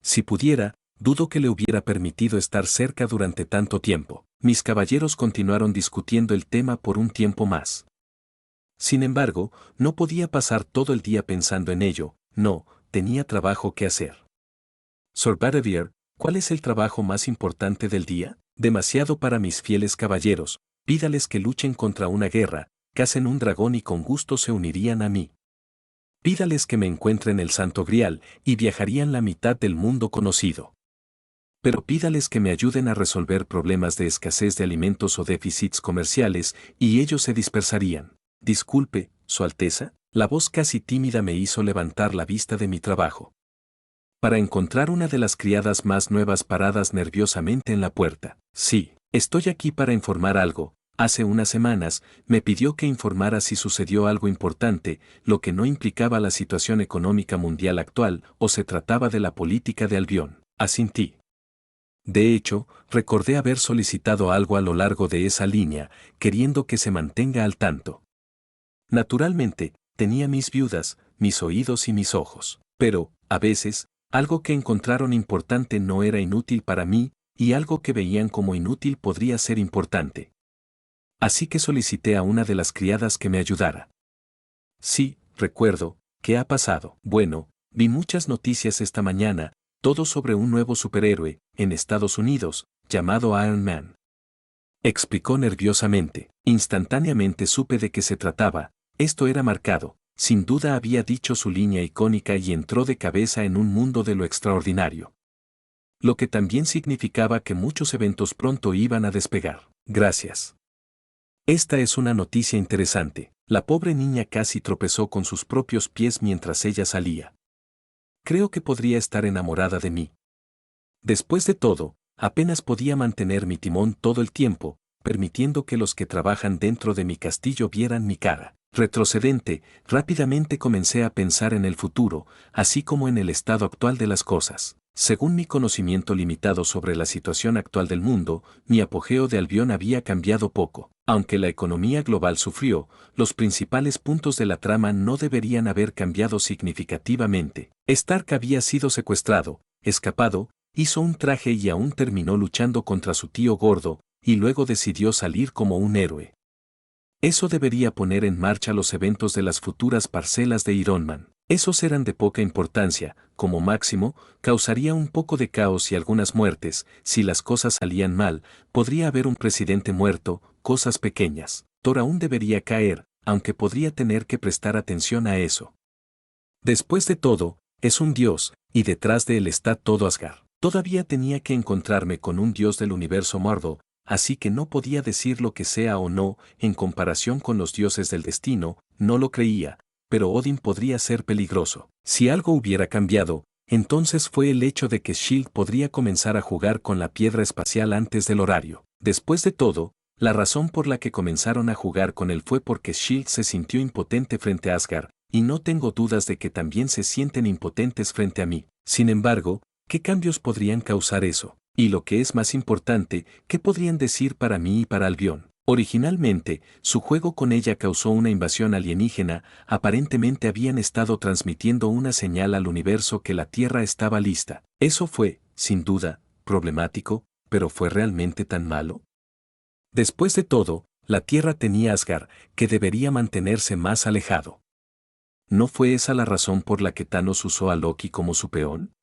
Si pudiera, dudo que le hubiera permitido estar cerca durante tanto tiempo. Mis caballeros continuaron discutiendo el tema por un tiempo más. Sin embargo, no podía pasar todo el día pensando en ello, no, tenía trabajo que hacer. Sir Bedivere, ¿cuál es el trabajo más importante del día? Demasiado para mis fieles caballeros, pídales que luchen contra una guerra, cacen un dragón y con gusto se unirían a mí. Pídales que me encuentren el Santo Grial y viajarían la mitad del mundo conocido. Pero pídales que me ayuden a resolver problemas de escasez de alimentos o déficits comerciales, y ellos se dispersarían. Disculpe, Su Alteza, la voz casi tímida me hizo levantar la vista de mi trabajo. Para encontrar una de las criadas más nuevas paradas nerviosamente en la puerta. Sí, estoy aquí para informar algo. Hace unas semanas, me pidió que informara si sucedió algo importante, lo que no implicaba la situación económica mundial actual, o se trataba de la política de Albión. Asintí. De hecho, recordé haber solicitado algo a lo largo de esa línea, queriendo que se mantenga al tanto. Naturalmente, tenía mis viudas, mis oídos y mis ojos. Pero, a veces, algo que encontraron importante no era inútil para mí, y algo que veían como inútil podría ser importante. Así que solicité a una de las criadas que me ayudara. Sí, recuerdo, ¿qué ha pasado? Bueno, vi muchas noticias esta mañana, todo sobre un nuevo superhéroe, en Estados Unidos, llamado Iron Man. Explicó nerviosamente. Instantáneamente supe de qué se trataba, esto era marcado, sin duda había dicho su línea icónica y entró de cabeza en un mundo de lo extraordinario. Lo que también significaba que muchos eventos pronto iban a despegar. Gracias. Esta es una noticia interesante. La pobre niña casi tropezó con sus propios pies mientras ella salía. Creo que podría estar enamorada de mí. Después de todo, apenas podía mantener mi timón todo el tiempo, permitiendo que los que trabajan dentro de mi castillo vieran mi cara. Retrocedente, rápidamente comencé a pensar en el futuro, así como en el estado actual de las cosas. Según mi conocimiento limitado sobre la situación actual del mundo, mi apogeo de Albión había cambiado poco. Aunque la economía global sufrió, los principales puntos de la trama no deberían haber cambiado significativamente. Stark había sido secuestrado, escapado, hizo un traje y aún terminó luchando contra su tío gordo, y luego decidió salir como un héroe. Eso debería poner en marcha los eventos de las futuras parcelas de Iron Man. Esos eran de poca importancia, como máximo, causaría un poco de caos y algunas muertes. Si las cosas salían mal, podría haber un presidente muerto, cosas pequeñas. Thor aún debería caer, aunque podría tener que prestar atención a eso. Después de todo, es un dios, y detrás de él está todo Asgard. Todavía tenía que encontrarme con un dios del universo Mordo, así que no podía decir lo que sea o no en comparación con los dioses del destino, no lo creía, pero Odin podría ser peligroso. Si algo hubiera cambiado, entonces fue el hecho de que Shield podría comenzar a jugar con la piedra espacial antes del horario. Después de todo, la razón por la que comenzaron a jugar con él fue porque Shield se sintió impotente frente a Asgard, y no tengo dudas de que también se sienten impotentes frente a mí. Sin embargo, ¿qué cambios podrían causar eso? Y lo que es más importante, ¿qué podrían decir para mí y para Albión? Originalmente, su juego con ella causó una invasión alienígena, aparentemente habían estado transmitiendo una señal al universo que la Tierra estaba lista. Eso fue, sin duda, problemático, pero ¿fue realmente tan malo? Después de todo, la Tierra tenía Asgard, que debería mantenerse más alejado. ¿No fue esa la razón por la que Thanos usó a Loki como su peón?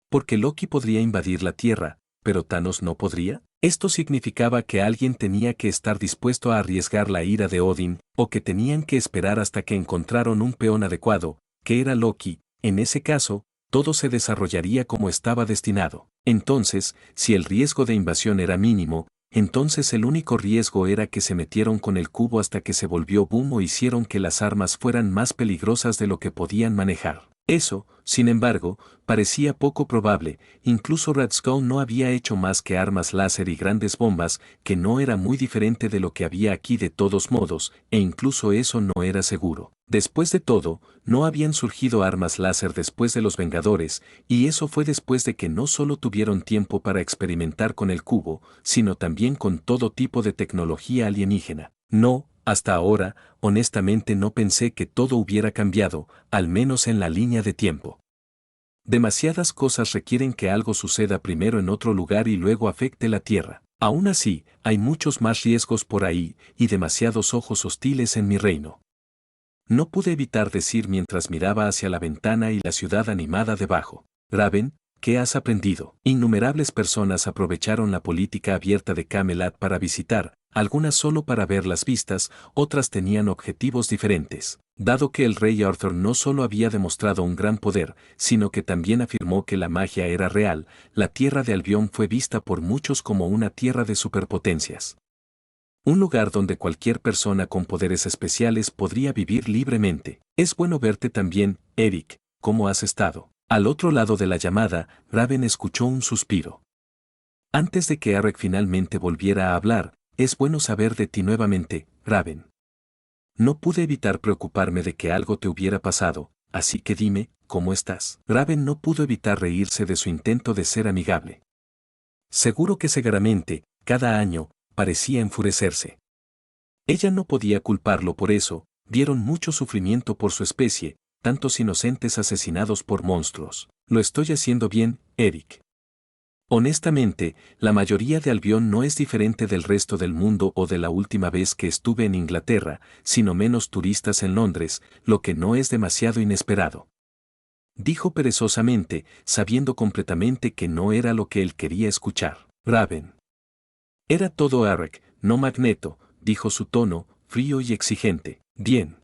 Porque Loki podría invadir la Tierra, pero Thanos no podría. Esto significaba que alguien tenía que estar dispuesto a arriesgar la ira de Odin, o que tenían que esperar hasta que encontraron un peón adecuado, que era Loki. En ese caso, todo se desarrollaría como estaba destinado. Entonces, si el riesgo de invasión era mínimo, entonces el único riesgo era que se metieron con el cubo hasta que se volvió boom o hicieron que las armas fueran más peligrosas de lo que podían manejar. Eso, sin embargo, parecía poco probable, incluso Red Skull no había hecho más que armas láser y grandes bombas, que no era muy diferente de lo que había aquí de todos modos, e incluso eso no era seguro. Después de todo, no habían surgido armas láser después de los Vengadores, y eso fue después de que no solo tuvieron tiempo para experimentar con el cubo, sino también con todo tipo de tecnología alienígena. No, hasta ahora, honestamente no pensé que todo hubiera cambiado, al menos en la línea de tiempo. Demasiadas cosas requieren que algo suceda primero en otro lugar y luego afecte la Tierra. Aún así, hay muchos más riesgos por ahí, y demasiados ojos hostiles en mi reino. No pude evitar decir mientras miraba hacia la ventana y la ciudad animada debajo. Raven, ¿qué has aprendido? Innumerables personas aprovecharon la política abierta de Camelot para visitar, algunas solo para ver las vistas, otras tenían objetivos diferentes. Dado que el rey Arthur no solo había demostrado un gran poder, sino que también afirmó que la magia era real, la tierra de Albión fue vista por muchos como una tierra de superpotencias. Un lugar donde cualquier persona con poderes especiales podría vivir libremente. Es bueno verte también, Eric, ¿cómo has estado? Al otro lado de la llamada, Raven escuchó un suspiro. Antes de que Eric finalmente volviera a hablar, es bueno saber de ti nuevamente, Raven. No pude evitar preocuparme de que algo te hubiera pasado, así que dime, ¿cómo estás? Raven no pudo evitar reírse de su intento de ser amigable. Seguro que seguramente, cada año, parecía enfurecerse. Ella no podía culparlo por eso, dieron mucho sufrimiento por su especie, tantos inocentes asesinados por monstruos. Lo estoy haciendo bien, Eric. Honestamente, la mayoría de Albión no es diferente del resto del mundo o de la última vez que estuve en Inglaterra, sino menos turistas en Londres, lo que no es demasiado inesperado. Dijo perezosamente, sabiendo completamente que no era lo que él quería escuchar. Raven. Era todo Eric, no Magneto, dijo su tono, frío y exigente. Bien.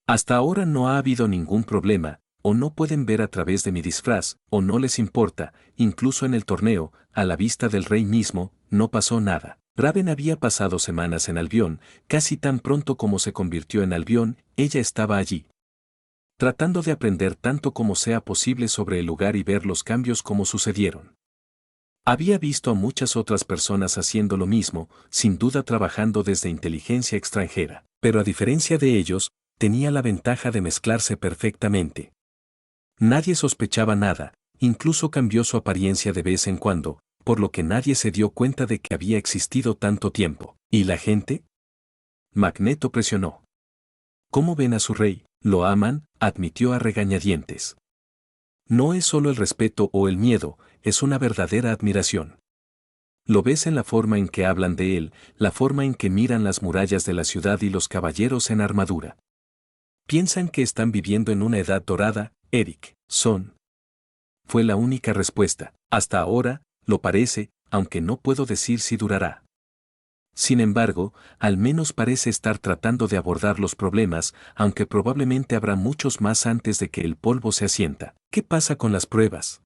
Hasta ahora no ha habido ningún problema, o no pueden ver a través de mi disfraz, o no les importa, incluso en el torneo, a la vista del rey mismo, no pasó nada. Raven había pasado semanas en Albión, casi tan pronto como se convirtió en Albión, ella estaba allí. Tratando de aprender tanto como sea posible sobre el lugar y ver los cambios como sucedieron. Había visto a muchas otras personas haciendo lo mismo, sin duda trabajando desde inteligencia extranjera, pero a diferencia de ellos, tenía la ventaja de mezclarse perfectamente. Nadie sospechaba nada, incluso cambió su apariencia de vez en cuando, por lo que nadie se dio cuenta de que había existido tanto tiempo. ¿Y la gente? Magneto presionó. ¿Cómo ven a su rey? Lo aman, admitió a regañadientes. No es solo el respeto o el miedo, es una verdadera admiración. Lo ves en la forma en que hablan de él, la forma en que miran las murallas de la ciudad y los caballeros en armadura. Piensan que están viviendo en una edad dorada, Eric. Fue la única respuesta. Hasta ahora, lo parece, aunque no puedo decir si durará. Sin embargo, al menos parece estar tratando de abordar los problemas, aunque probablemente habrá muchos más antes de que el polvo se asienta. ¿Qué pasa con las pruebas?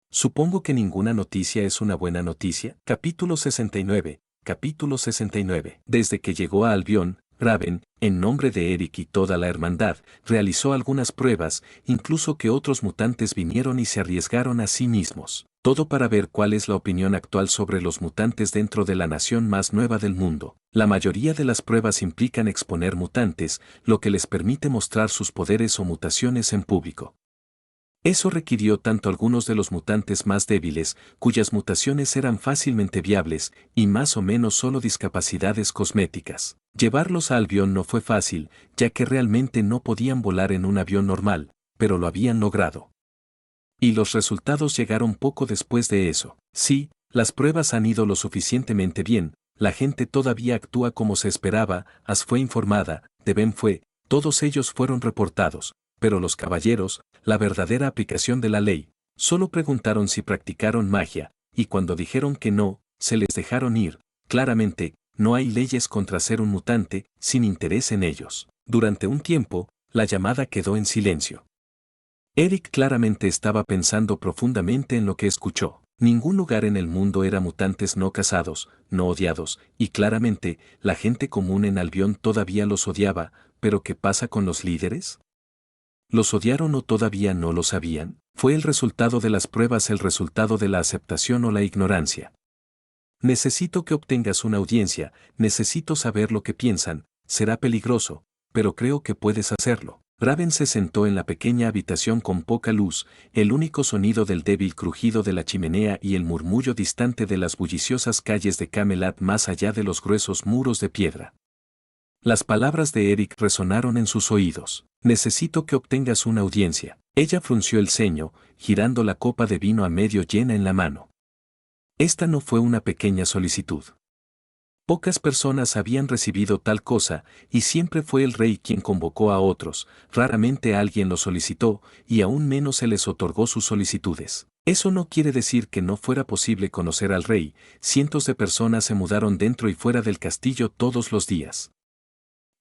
Supongo que ninguna noticia es una buena noticia. Capítulo 69. Capítulo 69. Desde que llegó a Albion, Raven, en nombre de Eric y toda la hermandad, realizó algunas pruebas, incluso que otros mutantes vinieron y se arriesgaron a sí mismos. Todo para ver cuál es la opinión actual sobre los mutantes dentro de la nación más nueva del mundo. La mayoría de las pruebas implican exponer mutantes, lo que les permite mostrar sus poderes o mutaciones en público. Eso requirió tanto algunos de los mutantes más débiles, cuyas mutaciones eran fácilmente viables, y más o menos solo discapacidades cosméticas. Llevarlos a Albion no fue fácil, ya que realmente no podían volar en un avión normal, pero lo habían logrado. Y los resultados llegaron poco después de eso. Sí, las pruebas han ido lo suficientemente bien, la gente todavía actúa como se esperaba, As fue informada, de Ben fue, todos ellos fueron reportados, pero los caballeros, la verdadera aplicación de la ley, solo preguntaron si practicaron magia, y cuando dijeron que no, se les dejaron ir. Claramente, no hay leyes contra ser un mutante, sin interés en ellos. Durante un tiempo, la llamada quedó en silencio. Eric claramente estaba pensando profundamente en lo que escuchó. Ningún lugar en el mundo era mutantes no casados, no odiados, y claramente, la gente común en Albion todavía los odiaba, pero ¿qué pasa con los líderes? ¿Los odiaron o todavía no lo sabían? ¿Fue el resultado de las pruebas el resultado de la aceptación o la ignorancia? Necesito que obtengas una audiencia, necesito saber lo que piensan, será peligroso, pero creo que puedes hacerlo. Raven se sentó en la pequeña habitación con poca luz, el único sonido del débil crujido de la chimenea y el murmullo distante de las bulliciosas calles de Camelot más allá de los gruesos muros de piedra. Las palabras de Eric resonaron en sus oídos. Necesito que obtengas una audiencia. Ella frunció el ceño, girando la copa de vino a medio llena en la mano. Esta no fue una pequeña solicitud. Pocas personas habían recibido tal cosa, y siempre fue el rey quien convocó a otros, raramente alguien lo solicitó, y aún menos se les otorgó sus solicitudes. Eso no quiere decir que no fuera posible conocer al rey, cientos de personas se mudaron dentro y fuera del castillo todos los días.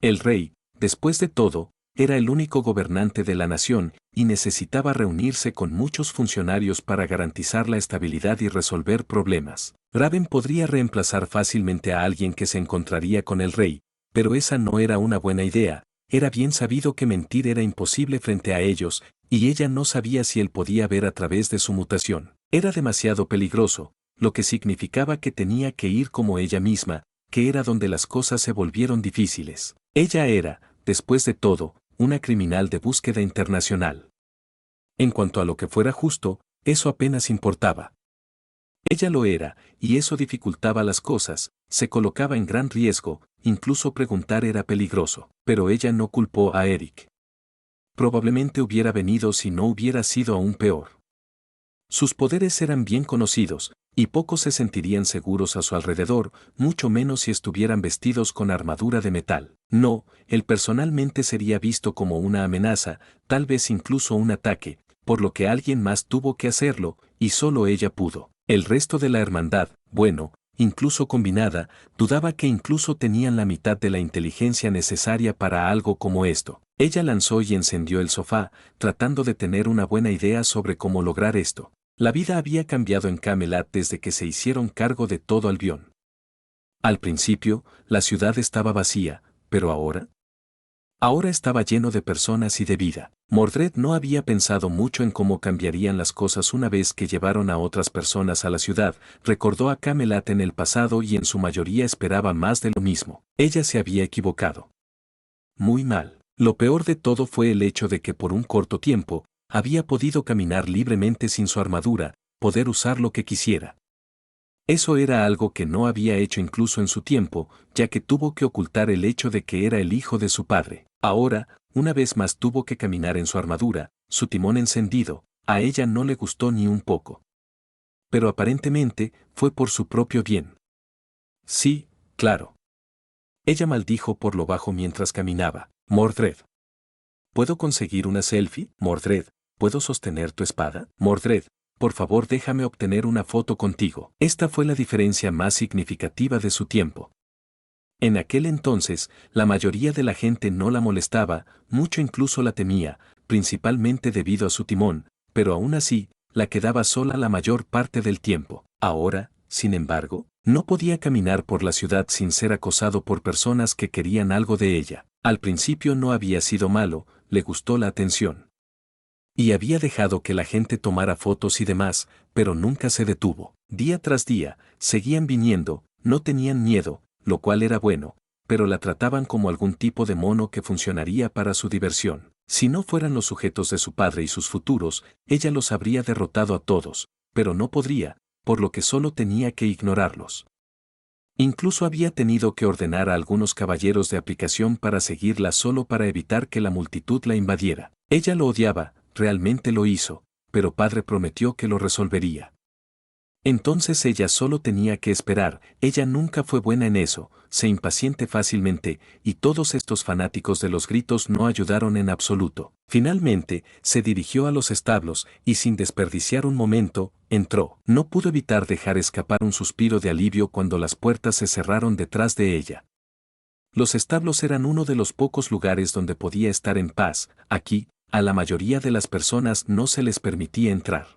El rey, después de todo, era el único gobernante de la nación, y necesitaba reunirse con muchos funcionarios para garantizar la estabilidad y resolver problemas. Raven podría reemplazar fácilmente a alguien que se encontraría con el rey, pero esa no era una buena idea. Era bien sabido que mentir era imposible frente a ellos, y ella no sabía si él podía ver a través de su mutación. Era demasiado peligroso, lo que significaba que tenía que ir como ella misma, que era donde las cosas se volvieron difíciles. Ella era, después de todo, una criminal de búsqueda internacional. En cuanto a lo que fuera justo, eso apenas importaba. Ella lo era, y eso dificultaba las cosas, se colocaba en gran riesgo, incluso preguntar era peligroso, pero ella no culpó a Eric. Probablemente hubiera venido si no hubiera sido aún peor. Sus poderes eran bien conocidos, y pocos se sentirían seguros a su alrededor, mucho menos si estuvieran vestidos con armadura de metal. No, él personalmente sería visto como una amenaza, tal vez incluso un ataque, por lo que alguien más tuvo que hacerlo, y solo ella pudo. El resto de la hermandad, bueno, incluso combinada, dudaba que incluso tenían la mitad de la inteligencia necesaria para algo como esto. Ella lanzó y encendió el sofá, tratando de tener una buena idea sobre cómo lograr esto. La vida había cambiado en Camelot desde que se hicieron cargo de todo Albion. Al principio, la ciudad estaba vacía, pero ahora... Ahora estaba lleno de personas y de vida. Mordred no había pensado mucho en cómo cambiarían las cosas una vez que llevaron a otras personas a la ciudad, recordó a Camelot en el pasado y en su mayoría esperaba más de lo mismo. Ella se había equivocado. Muy mal. Lo peor de todo fue el hecho de que por un corto tiempo, había podido caminar libremente sin su armadura, poder usar lo que quisiera. Eso era algo que no había hecho incluso en su tiempo, ya que tuvo que ocultar el hecho de que era el hijo de su padre. Ahora, una vez más tuvo que caminar en su armadura, su timón encendido, a ella no le gustó ni un poco. Pero aparentemente, fue por su propio bien. Sí, claro. Ella maldijo por lo bajo mientras caminaba. Mordred. ¿Puedo conseguir una selfie? Mordred, ¿puedo sostener tu espada? Mordred, por favor déjame obtener una foto contigo. Esta fue la diferencia más significativa de su tiempo. En aquel entonces, la mayoría de la gente no la molestaba, mucho incluso la temía, principalmente debido a su timón, pero aún así, la quedaba sola la mayor parte del tiempo. Ahora, sin embargo, no podía caminar por la ciudad sin ser acosado por personas que querían algo de ella. Al principio no había sido malo, le gustó la atención. Y había dejado que la gente tomara fotos y demás, pero nunca se detuvo. Día tras día, seguían viniendo, no tenían miedo, lo cual era bueno, pero la trataban como algún tipo de mono que funcionaría para su diversión. Si no fueran los sujetos de su padre y sus futuros, ella los habría derrotado a todos, pero no podría, por lo que solo tenía que ignorarlos. Incluso había tenido que ordenar a algunos caballeros de aplicación para seguirla solo para evitar que la multitud la invadiera. Ella lo odiaba, realmente lo hizo, pero padre prometió que lo resolvería. Entonces ella solo tenía que esperar, ella nunca fue buena en eso, se impaciente fácilmente, y todos estos fanáticos de los gritos no ayudaron en absoluto. Finalmente, se dirigió a los establos, y sin desperdiciar un momento, entró. No pudo evitar dejar escapar un suspiro de alivio cuando las puertas se cerraron detrás de ella. Los establos eran uno de los pocos lugares donde podía estar en paz, aquí, a la mayoría de las personas no se les permitía entrar.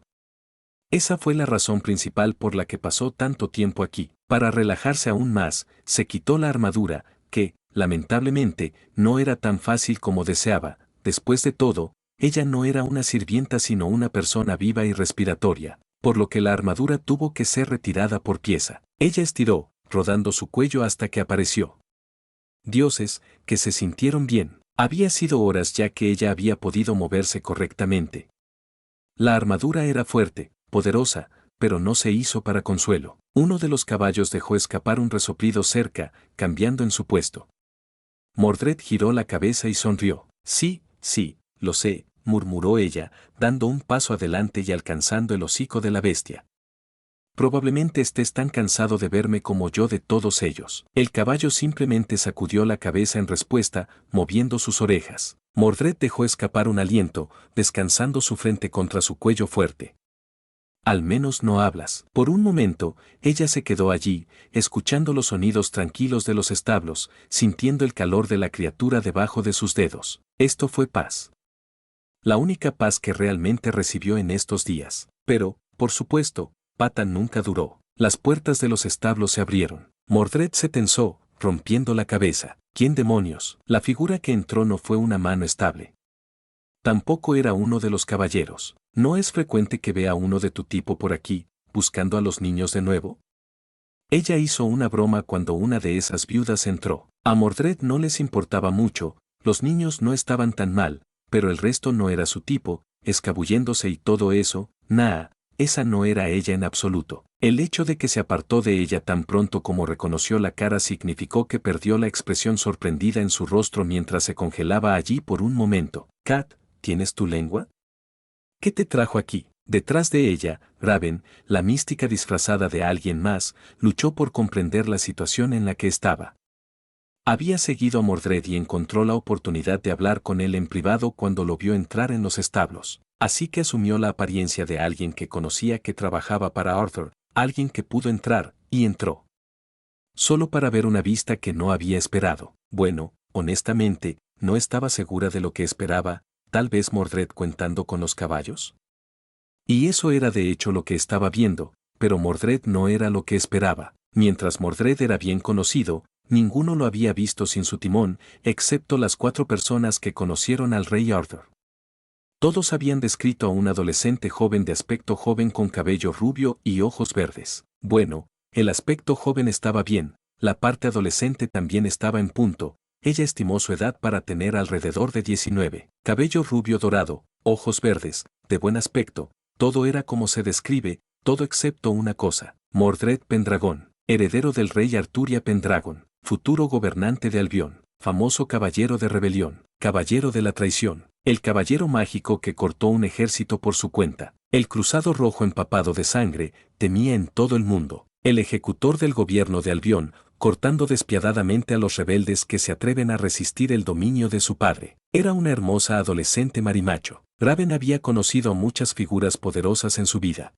Esa fue la razón principal por la que pasó tanto tiempo aquí. Para relajarse aún más, se quitó la armadura, que, lamentablemente, no era tan fácil como deseaba. Después de todo, ella no era una sirvienta sino una persona viva y respiratoria, por lo que la armadura tuvo que ser retirada por pieza. Ella estiró, rodando su cuello hasta que apareció. Dioses, que se sintieron bien. Había sido horas ya que ella había podido moverse correctamente. La armadura era fuerte, poderosa, pero no se hizo para consuelo. Uno de los caballos dejó escapar un resoplido cerca, cambiando en su puesto. Mordred giró la cabeza y sonrió. Sí, sí, lo sé, murmuró ella, dando un paso adelante y alcanzando el hocico de la bestia. Probablemente estés tan cansado de verme como yo de todos ellos. El caballo simplemente sacudió la cabeza en respuesta, moviendo sus orejas. Mordred dejó escapar un aliento, descansando su frente contra su cuello fuerte. Al menos no hablas. Por un momento, ella se quedó allí, escuchando los sonidos tranquilos de los establos, sintiendo el calor de la criatura debajo de sus dedos. Esto fue paz. La única paz que realmente recibió en estos días. Pero, por supuesto, Patan nunca duró. Las puertas de los establos se abrieron. Mordred se tensó, rompiendo la cabeza. ¿Quién demonios? La figura que entró no fue una mano estable. Tampoco era uno de los caballeros. ¿No es frecuente que vea uno de tu tipo por aquí, buscando a los niños de nuevo? Ella hizo una broma cuando una de esas viudas entró. A Mordred no les importaba mucho, los niños no estaban tan mal, pero el resto no era su tipo, escabulléndose y todo eso, esa no era ella en absoluto. El hecho de que se apartó de ella tan pronto como reconoció la cara significó que perdió la expresión sorprendida en su rostro mientras se congelaba allí por un momento. Kat, ¿tienes tu lengua? ¿Qué te trajo aquí? Detrás de ella, Raven, la mística disfrazada de alguien más, luchó por comprender la situación en la que estaba. Había seguido a Mordred y encontró la oportunidad de hablar con él en privado cuando lo vio entrar en los establos. Así que asumió la apariencia de alguien que conocía que trabajaba para Arthur, alguien que pudo entrar, y entró. Solo para ver una vista que no había esperado. Bueno, honestamente, no estaba segura de lo que esperaba, tal vez Mordred cuentando con los caballos. Y eso era de hecho lo que estaba viendo, pero Mordred no era lo que esperaba. Mientras Mordred era bien conocido, ninguno lo había visto sin su timón, excepto las 4 personas que conocieron al rey Arthur. Todos habían descrito a un adolescente joven de aspecto joven con cabello rubio y ojos verdes. Bueno, el aspecto joven estaba bien, la parte adolescente también estaba en punto. Ella estimó su edad para tener alrededor de 19. Cabello rubio dorado, ojos verdes, de buen aspecto, todo era como se describe, todo excepto una cosa. Mordred Pendragon, heredero del rey Arturia Pendragon, futuro gobernante de Albión, famoso caballero de rebelión, caballero de la traición, el caballero mágico que cortó un ejército por su cuenta, el cruzado rojo empapado de sangre, temía en todo el mundo, el ejecutor del gobierno de Albión, cortando despiadadamente a los rebeldes que se atreven a resistir el dominio de su padre. Era una hermosa adolescente marimacho. Raven había conocido a muchas figuras poderosas en su vida.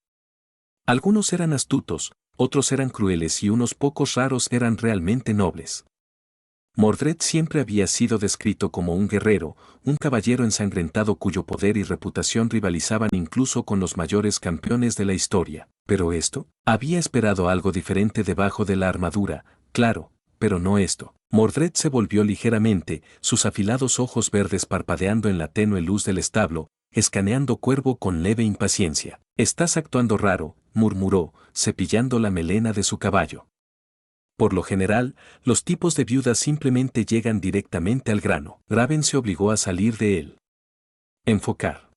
Algunos eran astutos, otros eran crueles y unos pocos raros eran realmente nobles. Mordred siempre había sido descrito como un guerrero, un caballero ensangrentado cuyo poder y reputación rivalizaban incluso con los mayores campeones de la historia. Pero esto, había esperado algo diferente debajo de la armadura, claro, pero no esto. Mordred se volvió ligeramente, sus afilados ojos verdes parpadeando en la tenue luz del establo, escaneando Cuervo con leve impaciencia. «Estás actuando raro», murmuró, cepillando la melena de su caballo. Por lo general, los tipos de viudas simplemente llegan directamente al grano. Raven se obligó a salir de él. Enfocar.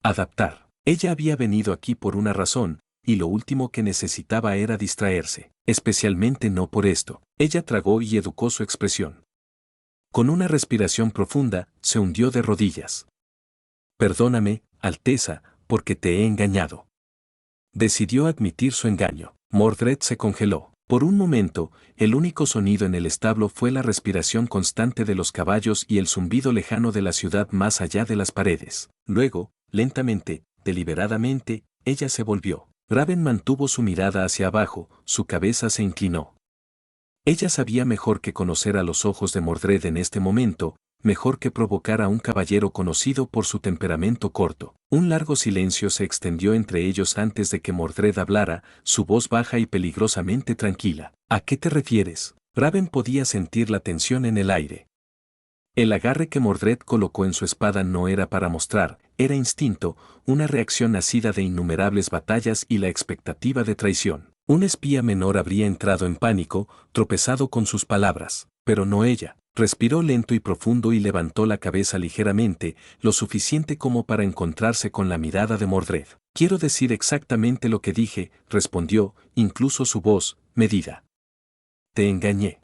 Adaptar. Ella había venido aquí por una razón, y lo último que necesitaba era distraerse. Especialmente no por esto. Ella tragó y educó su expresión. Con una respiración profunda, se hundió de rodillas. «Perdóname, Alteza, porque te he engañado». Decidió admitir su engaño. Mordred se congeló. Por un momento, el único sonido en el establo fue la respiración constante de los caballos y el zumbido lejano de la ciudad más allá de las paredes. Luego, lentamente, deliberadamente, ella se volvió. Raven mantuvo su mirada hacia abajo, su cabeza se inclinó. Ella sabía mejor que conocer a los ojos de Mordred en este momento, mejor que provocar a un caballero conocido por su temperamento corto. Un largo silencio se extendió entre ellos antes de que Mordred hablara, su voz baja y peligrosamente tranquila. «¿A qué te refieres?» Raven podía sentir la tensión en el aire. El agarre que Mordred colocó en su espada no era para mostrar, era instinto, una reacción nacida de innumerables batallas y la expectativa de traición. Un espía menor habría entrado en pánico, tropezado con sus palabras, pero no ella. Respiró lento y profundo y levantó la cabeza ligeramente, lo suficiente como para encontrarse con la mirada de Mordred. «Quiero decir exactamente lo que dije», respondió, incluso su voz, medida. «Te engañé.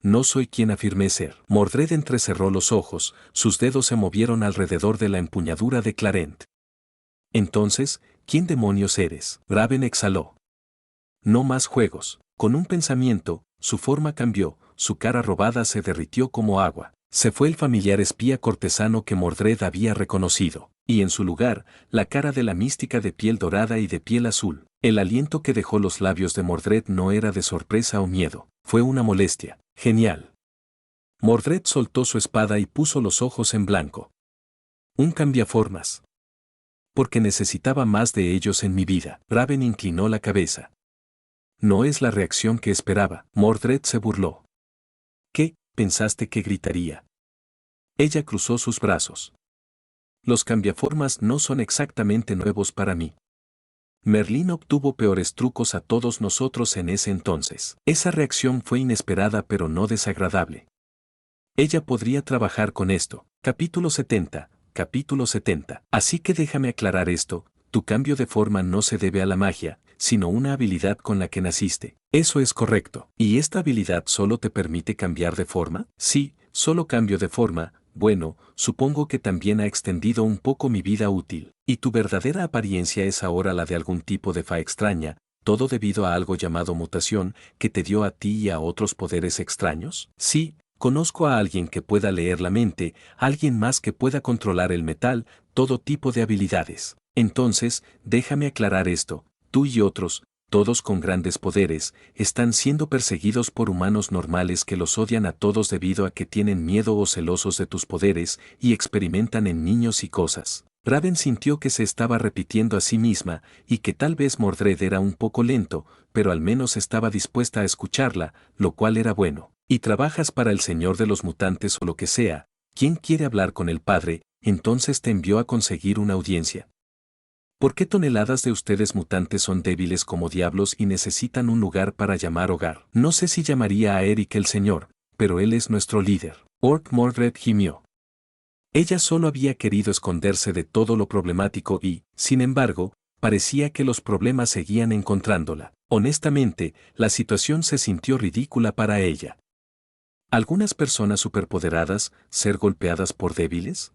No soy quien afirmé ser». Mordred entrecerró los ojos, sus dedos se movieron alrededor de la empuñadura de Clarent. «Entonces, ¿quién demonios eres?» Raven exhaló. «No más juegos». Con un pensamiento, su forma cambió, su cara robada se derritió como agua. Se fue el familiar espía cortesano que Mordred había reconocido, y en su lugar, la cara de la mística de piel dorada y de piel azul. El aliento que dejó los labios de Mordred no era de sorpresa o miedo, fue una molestia. «Genial». Mordred soltó su espada y puso los ojos en blanco. «Un cambiaformas. Porque necesitaba más de ellos en mi vida». Raven inclinó la cabeza. «No es la reacción que esperaba». Mordred se burló. «¿Qué, pensaste que gritaría?» Ella cruzó sus brazos. «Los cambiaformas no son exactamente nuevos para mí. Merlín obtuvo peores trucos a todos nosotros en ese entonces». Esa reacción fue inesperada pero no desagradable. Ella podría trabajar con esto. Capítulo 70. Capítulo 70. Así que déjame aclarar esto, tu cambio de forma no se debe a la magia, sino una habilidad con la que naciste. Eso es correcto. ¿Y esta habilidad solo te permite cambiar de forma? Sí, solo cambio de forma. Bueno, supongo que también ha extendido un poco mi vida útil. ¿Y tu verdadera apariencia es ahora la de algún tipo de fa extraña, todo debido a algo llamado mutación, que te dio a ti y a otros poderes extraños? Sí. Conozco a alguien que pueda leer la mente, alguien más que pueda controlar el metal, todo tipo de habilidades. Entonces, déjame aclarar esto, tú y otros, todos con grandes poderes, están siendo perseguidos por humanos normales que los odian a todos debido a que tienen miedo o celosos de tus poderes y experimentan en niños y cosas. Raven sintió que se estaba repitiendo a sí misma y que tal vez Mordred era un poco lento, pero al menos estaba dispuesta a escucharla, lo cual era bueno. «Y trabajas para el Señor de los Mutantes o lo que sea, ¿quién quiere hablar con el Padre?», entonces te envió a conseguir una audiencia. ¿Por qué toneladas de ustedes mutantes son débiles como diablos y necesitan un lugar para llamar hogar? No sé si llamaría a Eric el Señor, pero él es nuestro líder. Orc Mordred gimió. Ella solo había querido esconderse de todo lo problemático y, sin embargo, parecía que los problemas seguían encontrándola. Honestamente, la situación se sintió ridícula para ella. ¿Algunas personas superpoderadas ser golpeadas por débiles?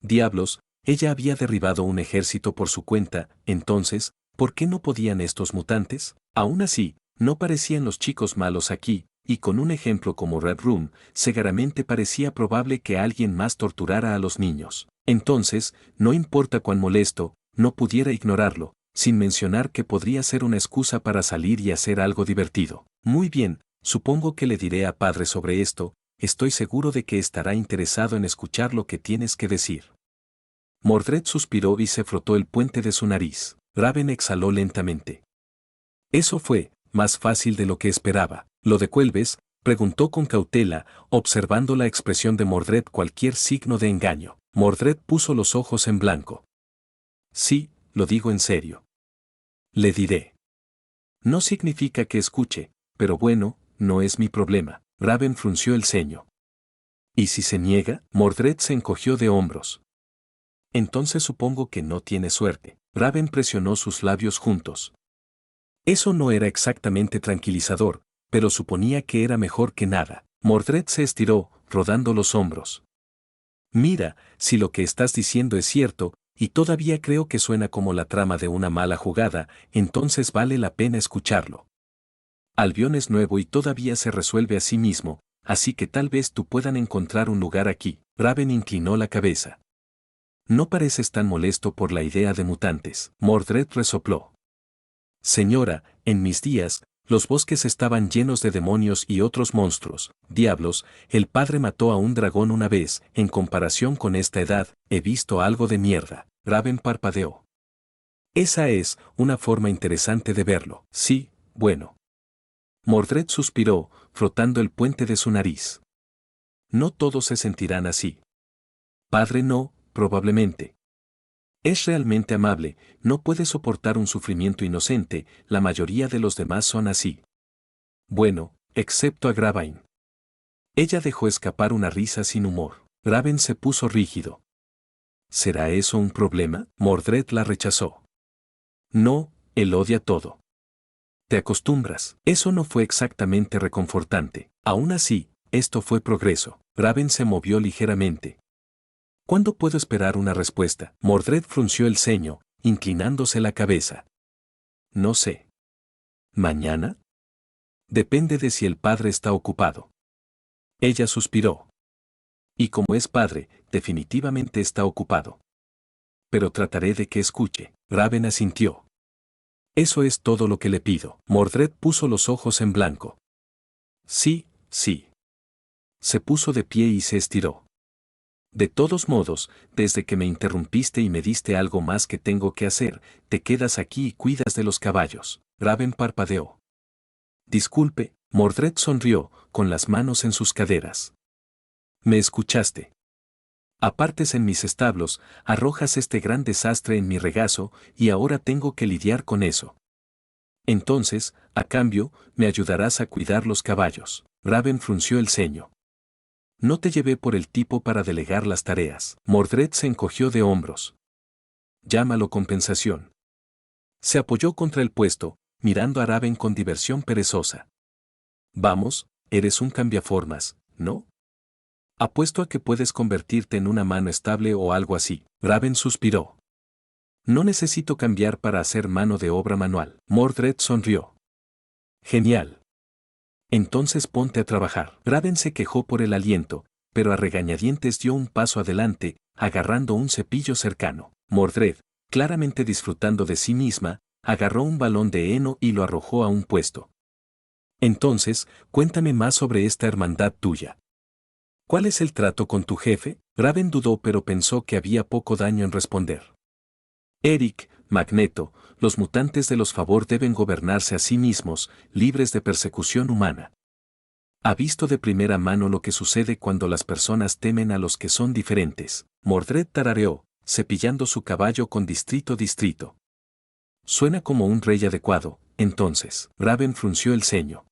Diablos, ella había derribado un ejército por su cuenta, entonces, ¿por qué no podían estos mutantes? Aún así, no parecían los chicos malos aquí, y con un ejemplo como Red Room, seguramente parecía probable que alguien más torturara a los niños. Entonces, no importa cuán molesto, no pudiera ignorarlo, sin mencionar que podría ser una excusa para salir y hacer algo divertido. Muy bien, Supongo que le diré a padre sobre esto, estoy seguro de que estará interesado en escuchar lo que tienes que decir. Mordred suspiró y se frotó el puente de su nariz. Raven exhaló lentamente. Eso fue más fácil de lo que esperaba. ¿Lo devuelves?, preguntó con cautela, observando la expresión de Mordred cualquier signo de engaño. Mordred puso los ojos en blanco. Sí, lo digo en serio. Le diré. No significa que escuche, pero bueno, no es mi problema. Raven frunció el ceño. ¿Y si se niega? Mordred se encogió de hombros. Entonces supongo que no tiene suerte. Raven presionó sus labios juntos. Eso no era exactamente tranquilizador, pero suponía que era mejor que nada. Mordred se estiró, rodando los hombros. Mira, si lo que estás diciendo es cierto, y todavía creo que suena como la trama de una mala jugada, entonces vale la pena escucharlo. Albion es nuevo y todavía se resuelve a sí mismo, así que tal vez tú puedan encontrar un lugar aquí. Raven inclinó la cabeza. No pareces tan molesto por la idea de mutantes. Mordred resopló. Señora, en mis días, los bosques estaban llenos de demonios y otros monstruos. Diablos, el padre mató a un dragón una vez. En comparación con esta edad, he visto algo de mierda. Raven parpadeó. Esa es una forma interesante de verlo. Sí, bueno. Mordred suspiró, frotando el puente de su nariz. No todos se sentirán así. Padre no, probablemente. Es realmente amable, no puede soportar un sufrimiento inocente, la mayoría de los demás son así. Bueno, excepto a Gravine. Ella dejó escapar una risa sin humor. Raven se puso rígido. ¿Será eso un problema? Mordred la rechazó. No, él odia todo. Te acostumbras. Eso no fue exactamente reconfortante. Aún así, esto fue progreso. Raven se movió ligeramente. ¿Cuándo puedo esperar una respuesta? Mordred frunció el ceño, inclinándose la cabeza. No sé. ¿Mañana? Depende de si el padre está ocupado. Ella suspiró. Y como es padre, definitivamente está ocupado. Pero trataré de que escuche. Raven asintió. Eso es todo lo que le pido. Mordred puso los ojos en blanco. Sí, sí. Se puso de pie y se estiró. De todos modos, desde que me interrumpiste y me diste algo más que tengo que hacer, te quedas aquí y cuidas de los caballos. Raven parpadeó. Disculpe, Mordred sonrió, con las manos en sus caderas. ¿Me escuchaste? Apartes en mis establos, arrojas este gran desastre en mi regazo, y ahora tengo que lidiar con eso. Entonces, a cambio, me ayudarás a cuidar los caballos. Raven frunció el ceño. No te llevé por el tipo para delegar las tareas. Mordred se encogió de hombros. Llámalo compensación. Se apoyó contra el puesto, mirando a Raven con diversión perezosa. Vamos, eres un cambiaformas, ¿no? Apuesto a que puedes convertirte en una mano estable o algo así. Raven suspiró. No necesito cambiar para hacer mano de obra manual. Mordred sonrió. Genial. Entonces ponte a trabajar. Raven se quejó por el aliento, pero a regañadientes dio un paso adelante, agarrando un cepillo cercano. Mordred, claramente disfrutando de sí misma, agarró un balón de heno y lo arrojó a un puesto. Entonces, cuéntame más sobre esta hermandad tuya. ¿Cuál es el trato con tu jefe? Raven dudó pero pensó que había poco daño en responder. Eric, Magneto, los mutantes de los favor deben gobernarse a sí mismos, libres de persecución humana. Ha visto de primera mano lo que sucede cuando las personas temen a los que son diferentes. Mordred tarareó, cepillando su caballo con distrito. Suena como un rey adecuado, entonces. Raven frunció el ceño.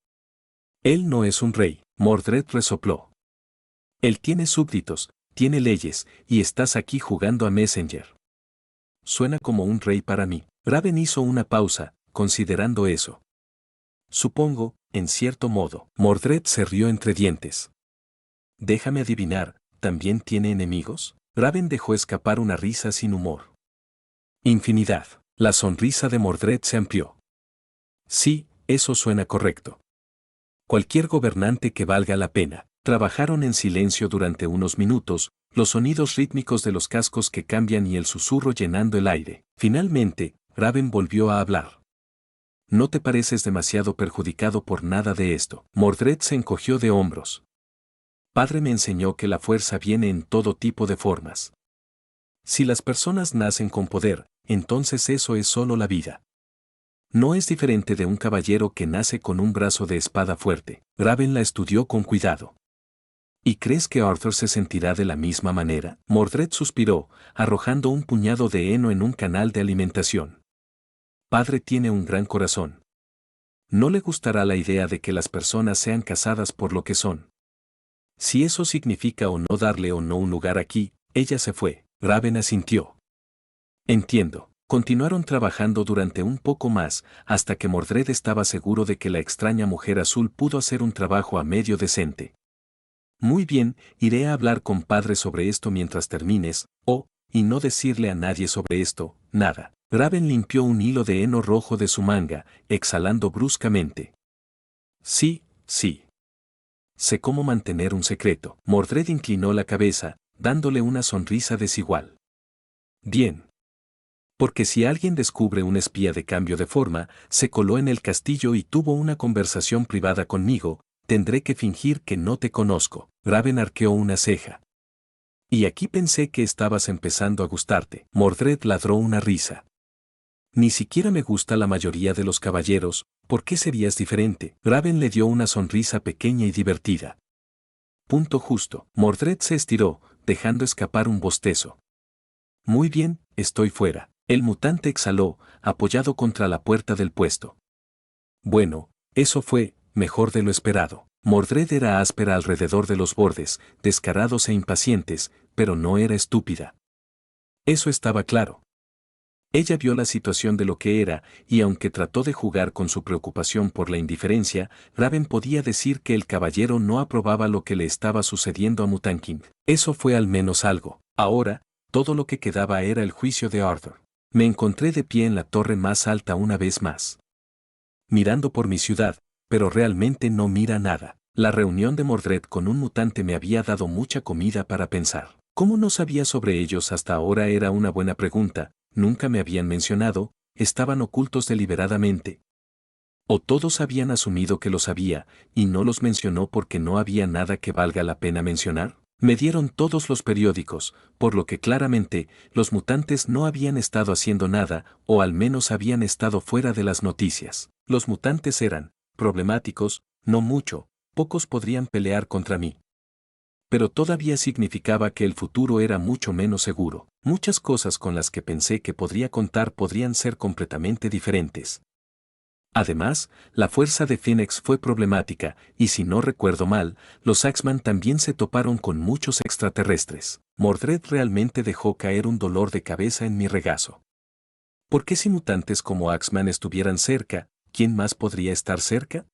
Él no es un rey, Mordred resopló. Él tiene súbditos, tiene leyes, y estás aquí jugando a Messenger. Suena como un rey para mí. Raven hizo una pausa, considerando eso. Supongo, en cierto modo. Mordred se rió entre dientes. Déjame adivinar, ¿también tiene enemigos? Raven dejó escapar una risa sin humor. Infinidad. La sonrisa de Mordred se amplió. Sí, eso suena correcto. Cualquier gobernante que valga la pena. Trabajaron en silencio durante unos minutos, los sonidos rítmicos de los cascos que cambian y el susurro llenando el aire. Finalmente, Raven volvió a hablar. No te pareces demasiado perjudicado por nada de esto. Mordred se encogió de hombros. Padre me enseñó que la fuerza viene en todo tipo de formas. Si las personas nacen con poder, entonces eso es solo la vida. No es diferente de un caballero que nace con un brazo de espada fuerte. Graven la estudió con cuidado. ¿Y crees que Arthur se sentirá de la misma manera? Mordred suspiró, arrojando un puñado de heno en un canal de alimentación. Padre tiene un gran corazón. No le gustará la idea de que las personas sean casadas por lo que son. Si eso significa o no darle o no un lugar aquí, ella se fue. Graven asintió. Entiendo. Continuaron trabajando durante un poco más, hasta que Mordred estaba seguro de que la extraña mujer azul pudo hacer un trabajo a medio decente. Muy bien, iré a hablar con padre sobre esto mientras termines, y no decirle a nadie sobre esto, nada. Graven limpió un hilo de heno rojo de su manga, exhalando bruscamente. Sí, sí. Sé cómo mantener un secreto. Mordred inclinó la cabeza, dándole una sonrisa desigual. Bien. Porque si alguien descubre un espía de cambio de forma, se coló en el castillo y tuvo una conversación privada conmigo, tendré que fingir que no te conozco. Graven arqueó una ceja. Y aquí pensé que estabas empezando a gustarte. Mordred ladró una risa. Ni siquiera me gusta la mayoría de los caballeros, ¿por qué serías diferente? Graven le dio una sonrisa pequeña y divertida. Punto justo. Mordred se estiró, dejando escapar un bostezo. Muy bien, estoy fuera. El mutante exhaló, apoyado contra la puerta del puesto. Bueno, eso fue, mejor de lo esperado. Mordred era áspera alrededor de los bordes, descarados e impacientes, pero no era estúpida. Eso estaba claro. Ella vio la situación de lo que era, y aunque trató de jugar con su preocupación por la indiferencia, Graven podía decir que el caballero no aprobaba lo que le estaba sucediendo a Mutanking. Eso fue al menos algo. Ahora, todo lo que quedaba era el juicio de Arthur. Me encontré de pie en la torre más alta una vez más. Mirando por mi ciudad, pero realmente no mira nada. La reunión de Mordred con un mutante me había dado mucha comida para pensar. ¿Cómo no sabía sobre ellos hasta ahora? Era una buena pregunta, nunca me habían mencionado, estaban ocultos deliberadamente. O todos habían asumido que lo sabía, y no los mencionó porque no había nada que valga la pena mencionar. Me dieron todos los periódicos, por lo que claramente, los mutantes no habían estado haciendo nada, o al menos habían estado fuera de las noticias. Los mutantes eran problemáticos, no mucho, pocos podrían pelear contra mí. Pero todavía significaba que el futuro era mucho menos seguro. Muchas cosas con las que pensé que podría contar podrían ser completamente diferentes. Además, la fuerza de Phoenix fue problemática, y si no recuerdo mal, los Axeman también se toparon con muchos extraterrestres. Mordred realmente dejó caer un dolor de cabeza en mi regazo. ¿Por qué si mutantes como Axeman estuvieran cerca, quién más podría estar cerca?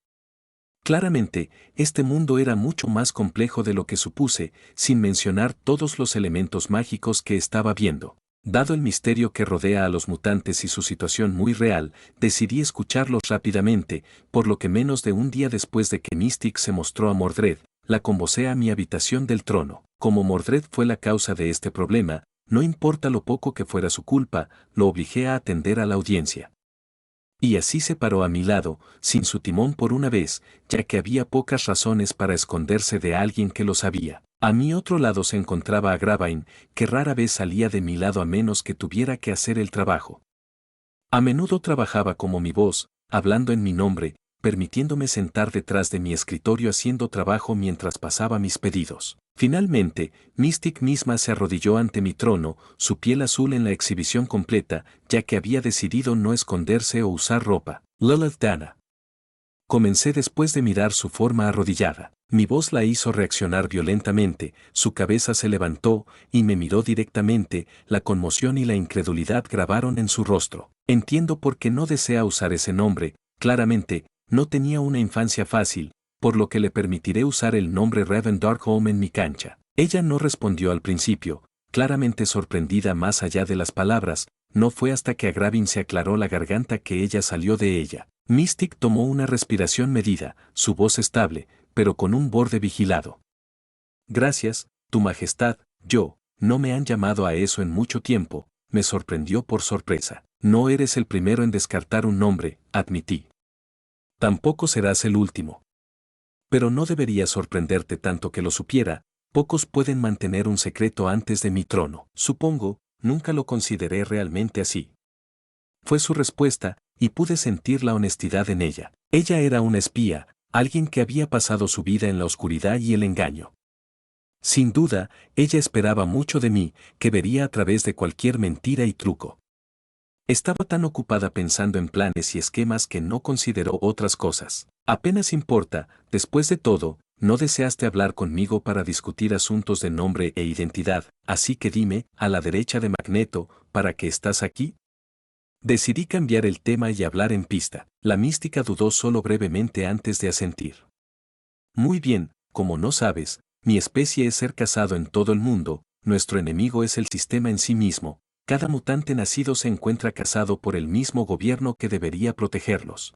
Claramente, este mundo era mucho más complejo de lo que supuse, sin mencionar todos los elementos mágicos que estaba viendo. Dado el misterio que rodea a los mutantes y su situación muy real, decidí escucharlos rápidamente, por lo que menos de un día después de que Mystic se mostró a Mordred, la convocé a mi habitación del trono. Como Mordred fue la causa de este problema, no importa lo poco que fuera su culpa, lo obligué a atender a la audiencia. Y así se paró a mi lado, sin su timón por una vez, ya que había pocas razones para esconderse de alguien que lo sabía. A mi otro lado se encontraba a Gravine, que rara vez salía de mi lado a menos que tuviera que hacer el trabajo. A menudo trabajaba como mi voz, hablando en mi nombre, permitiéndome sentar detrás de mi escritorio haciendo trabajo mientras pasaba mis pedidos. Finalmente, Mystic misma se arrodilló ante mi trono, su piel azul en la exhibición completa, ya que había decidido no esconderse o usar ropa. Lilith Dana. Comencé después de mirar su forma arrodillada. Mi voz la hizo reaccionar violentamente, su cabeza se levantó y me miró directamente, la conmoción y la incredulidad grabaron en su rostro. Entiendo por qué no desea usar ese nombre, claramente, no tenía una infancia fácil, por lo que le permitiré usar el nombre Raven Darkholme en mi cancha. Ella no respondió al principio, claramente sorprendida más allá de las palabras, no fue hasta que a Gravin se aclaró la garganta que ella salió de ella. Mystic tomó una respiración medida, su voz estable, pero con un borde vigilado. Gracias, tu majestad, no me han llamado a eso en mucho tiempo, me sorprendió por sorpresa. No eres el primero en descartar un nombre, admití. Tampoco serás el último. Pero no debería sorprenderte tanto que lo supiera, pocos pueden mantener un secreto antes de mi trono. Supongo, nunca lo consideré realmente así. Fue su respuesta, y pude sentir la honestidad en ella. Ella era una espía, alguien que había pasado su vida en la oscuridad y el engaño. Sin duda, ella esperaba mucho de mí, que vería a través de cualquier mentira y truco. Estaba tan ocupada pensando en planes y esquemas que no consideró otras cosas. Apenas importa, después de todo, no deseaste hablar conmigo para discutir asuntos de nombre e identidad, así que dime, a la derecha de Magneto, ¿para qué estás aquí? Decidí cambiar el tema y hablar en pista. La mística dudó solo brevemente antes de asentir. Muy bien, como no sabes, mi especie es ser cazado en todo el mundo, nuestro enemigo es el sistema en sí mismo, cada mutante nacido se encuentra cazado por el mismo gobierno que debería protegerlos.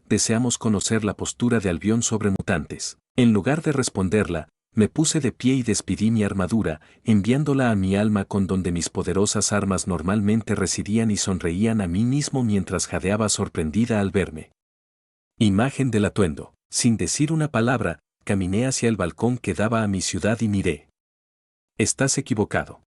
Deseamos conocer la postura de Albión sobre mutantes. En lugar de responderla, me puse de pie y despidí mi armadura, enviándola a mi alma con donde mis poderosas armas normalmente residían y sonreían a mí mismo mientras jadeaba sorprendida al verme. Imagen del atuendo. Sin decir una palabra, caminé hacia el balcón que daba a mi ciudad y miré. Estás equivocado.